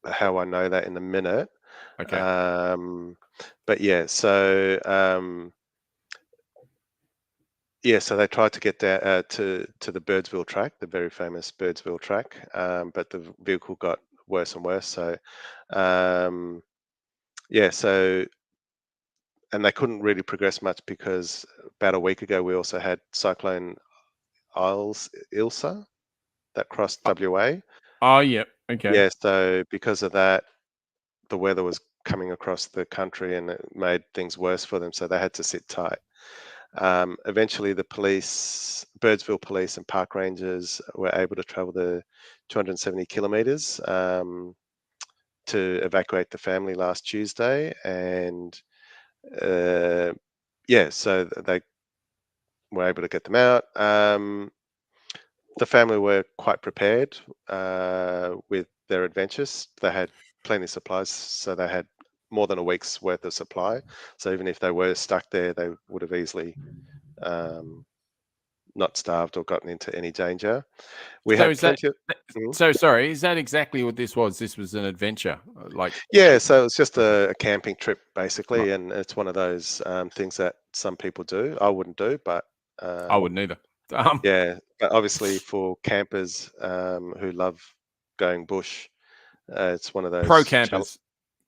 how I know that in a minute. Okay. But yeah, so so they tried to get down to the Birdsville track, the very famous Birdsville track, but the vehicle got worse and worse. So so and they couldn't really progress much because about a week ago we also had Cyclone Ilsa that crossed WA. Oh, yeah. Okay. Yeah, so because of that, the weather was coming across the country and it made things worse for them, so they had to sit tight. Eventually, the police, Birdsville Police and park rangers were able to travel the 270 kilometres to evacuate the family last Tuesday, and so they were able to get them out. The family were quite prepared with their adventures. They had plenty of supplies, so they had more than a week's worth of supply. So even if they were stuck there, they would have easily not starved or gotten into any danger. We So had is that plenty of. Mhm. so sorry, is that exactly what this was? This was an adventure, like Yeah, so it's just a camping trip Right. basically, and it's one of those things that some people do. I wouldn't do, but I wouldn't either. yeah, but obviously for campers who love going bush, it's one of Pro those. campers.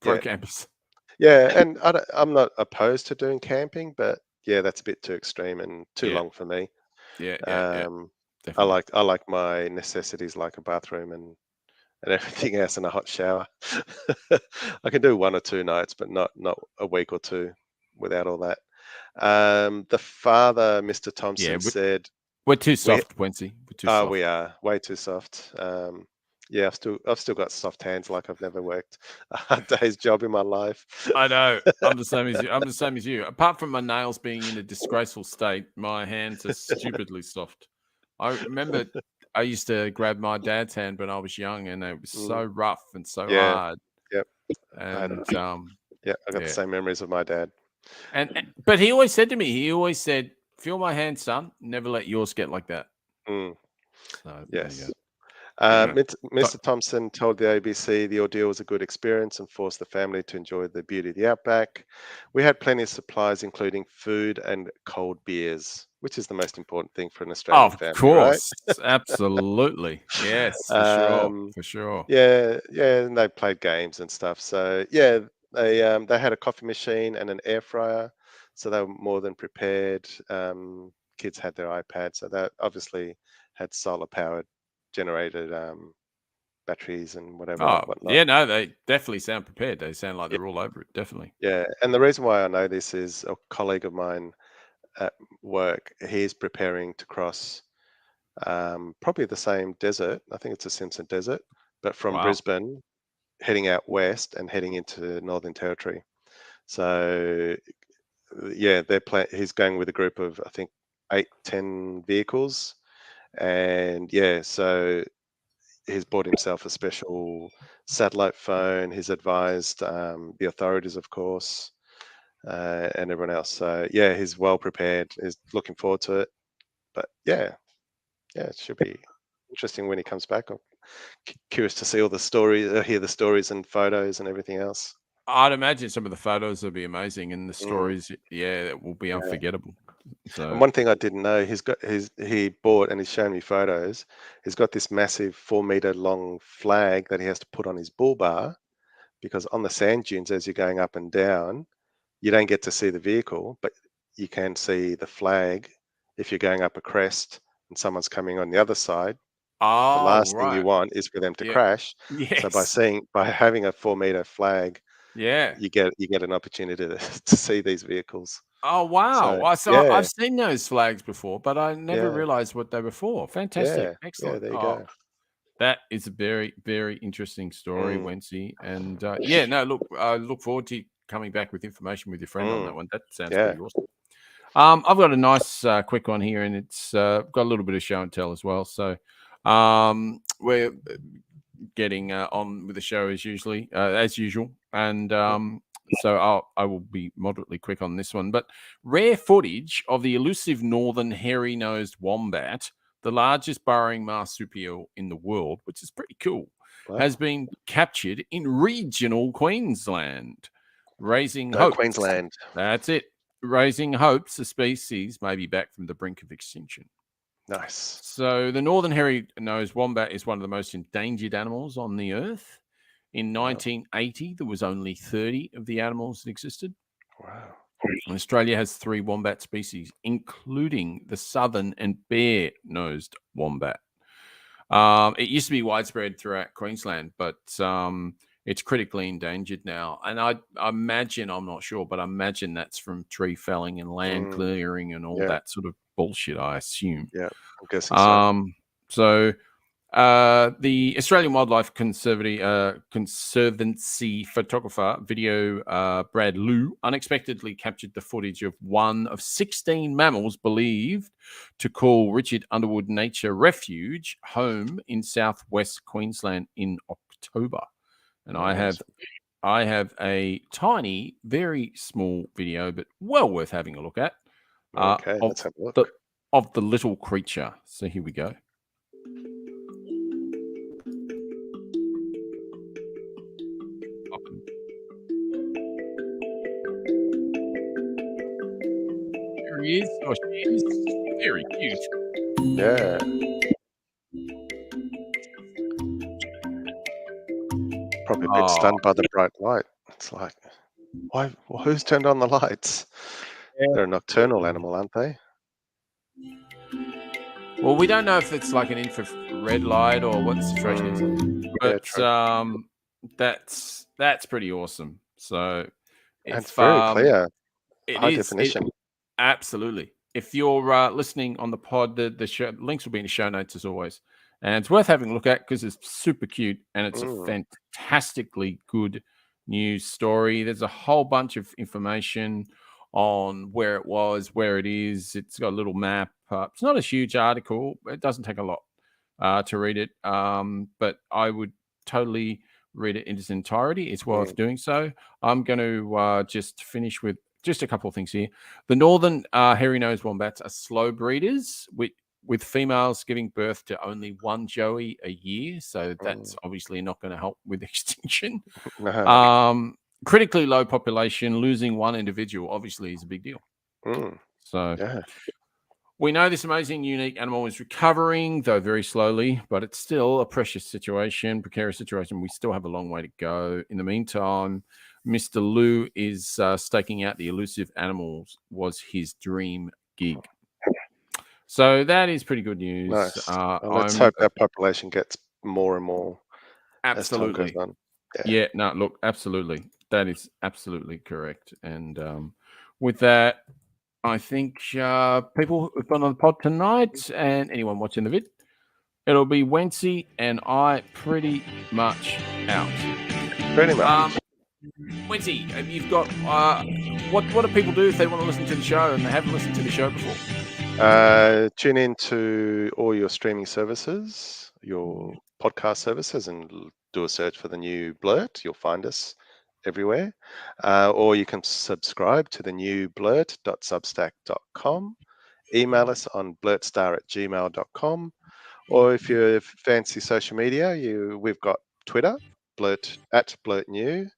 Pro Yeah, campers. yeah, and I'm not opposed to doing camping, but yeah, that's a bit too extreme and too Yeah. long for me. Yeah. Um, I Definitely. like my necessities like a bathroom and everything else and a hot shower. I can do 1 or 2 nights, but not a week or two without all that. The father, Mr. Yeah, Thompson, said we're too we soft, Wencee. We're too soft. we are way too soft. Yeah, I've still got soft hands like I've never worked a day's job in my life. I know. I'm the same as you. I'm the same as you. Apart from my nails being in a disgraceful state, my hands are stupidly soft. I remember I used to grab my dad's hand when I was young, and it was so rough and so Yeah, hard. yep. And Yeah, I got the yeah. same memories of my dad. But he always said to me, "Feel my hand, son. Never let yours get like that." Mm, So there you yes. go. Anyway, Mr. Thompson told the ABC the ordeal was a good experience and forced the family to enjoy the beauty of the outback. We had plenty of supplies, including food and cold beers, which is the most important thing for an Australian of family, right? course, absolutely, yes, for sure, for sure. Yeah, and they played games and stuff. So yeah, they had a coffee machine and an air fryer, so they were more than prepared. Kids had their iPads, so they obviously had solar powered generated batteries and Oh, whatnot. yeah, no, they definitely sound prepared. They sound like Yeah, they're all over it, definitely. yeah, and the reason why I know this is a colleague of mine at work. He's preparing to cross probably the same desert. I think it's the Simpson Desert, but from Wow. Brisbane, heading out west and heading into Northern Territory. So yeah, he's going with a group of I think 8-10 vehicles, and yeah, so he's bought himself a special satellite phone. He's advised the authorities, of course, and everyone else. So yeah, he's well prepared. He's looking forward to it. But yeah, it should be interesting when he comes back. I'm curious to see all the stories, hear the stories and photos and everything else. I'd imagine some of the photos will be amazing, and the Mm, stories, yeah, that will be yeah. unforgettable. And So, one thing I didn't know, he bought and he's shown me photos. He's got this massive 4 meter long flag that he has to put on his bull bar because on the sand dunes, as you're going up and down, you don't get to see the vehicle, but you can see the flag if you're going up a crest and someone's coming on the other side. The oh, last thing you right, want is for them to yeah, crash. So yes, by having a 4 meter flag, yeah. you get an opportunity to see these vehicles. Oh, wow. So Well, so yeah, I've seen those flags before, but I never yeah, realized what they were for. Fantastic, yeah. excellent. There you Oh, go. that is a very, very interesting story, Mm, Wencee. And yeah, no, look, I look forward to coming back with information with your friend on that mm, one. That sounds yeah. pretty awesome. I've got a nice quick one here, and it's got a little bit of show and tell as well. So we're getting on with the show as usual, and so I will be moderately quick on this one. But rare footage of the elusive northern hairy-nosed wombat, the largest burrowing marsupial in the world, which is pretty cool, has Wow. been captured in regional Queensland, raising Go hopes. Queensland. That's it. Raising hopes the species may be back from the brink of extinction. Nice. So the northern hairy-nosed wombat is one of the most endangered animals on the earth. In Wow. 1980, there was only 30 of the animals that existed. Wow. And Australia has 3 wombat species, including the southern and bare-nosed wombat. It used to be widespread throughout Queensland, but it's critically endangered now. And I imagine, I'm not sure, but I imagine that's from tree felling and land clearing and all that sort of bullshit, I assume. Yeah, I'm guessing so. So the Australian Wildlife Conservancy photographer, video Brad Liu, unexpectedly captured the footage of one of 16 mammals believed to call Richard Underwood Nature Refuge home in southwest Queensland in October. And I have a tiny, very small video, but well worth having a look at. Okay, let's have a look. Of the little creature. So here we go. There he is. Oh, she is very cute. Yeah. Probably a bit stunned by the bright light. It's like, why? Who's turned on the lights? They're a nocturnal animal, aren't they? Well, we don't know if it's like an infrared light or what the situation is, but that's pretty awesome. So it's very clear, high is, definition. Absolutely. If you're listening on the pod, the links will be in the show notes as always. And it's worth having a look at because it's super cute and it's a fantastically good news story. There's a whole bunch of information on where it was, where it is. It's got a little map. It's not a huge article. It doesn't take a lot to read it, but I would totally read it in its entirety. It's worth doing so. I'm going to just finish with just a couple of things here. The northern hairy-nosed wombats are slow breeders, with females giving birth to only one joey a year. So that's obviously not going to help with extinction. Critically low population, losing one individual obviously is a big deal. So we know this amazing, unique animal is recovering, though very slowly, but it's still a precarious situation. We still have a long way to go. In the meantime, Mr. Liu is staking out the elusive animals was his dream gig. So that is pretty good news. Nice. Let's hope that population gets more and more as time goes on. Yeah, no, look, absolutely. That is absolutely correct. And with that, I think people who've been on the pod tonight and anyone watching the vid, it'll be Wencee and I pretty much out. Pretty much. Wencee, you've got what do people do if they want to listen to the show and they haven't listened to the show before? Tune in to all your streaming services, your podcast services, and do a search for the New Blurt. You'll find us everywhere. Or you can subscribe to the newblurt.substack.com. Email us on blurtstar@gmail.com. Or if you fancy social media, we've got Twitter, @blurtnew,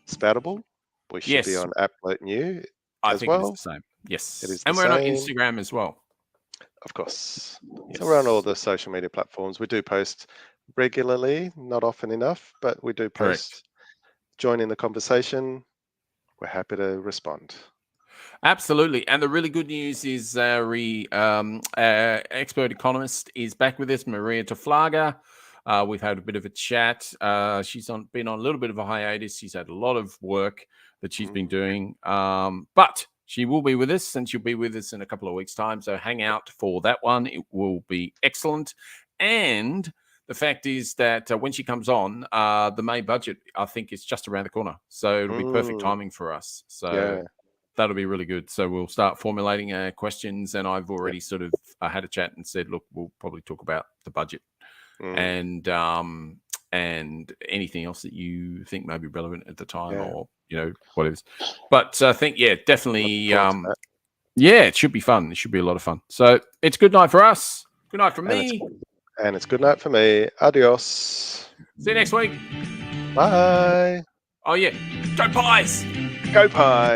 Spoutable. We should be on @blurtnew as well. It's the same. Yes. It is and we're on Instagram as well. Of course. Yes. So we're on all the social media platforms. We do post regularly, not often enough, but we do post. Correct. Join in the conversation. We're happy to respond. Absolutely. And the really good news is our expert economist is back with us, Maria Taflaga. We've had a bit of a chat. She's been on a little bit of a hiatus. She's had a lot of work that she's been doing. But she will be with us, and she'll be with us in a couple of weeks' time. So hang out for that one. It will be excellent. And the fact is that when she comes on, the May budget, I think, is just around the corner. So it'll be perfect timing for us. So that'll be really good. So we'll start formulating our questions. And I've already sort of had a chat and said, look, we'll probably talk about the budget and anything else that you think may be relevant at the time or, what it is. But I think, definitely. It should be fun. It should be a lot of fun. So it's good night for us. Good night from me. And it's good night for me. Adios. See you next week. Bye. Oh, yeah. Go Pies. Go Pies.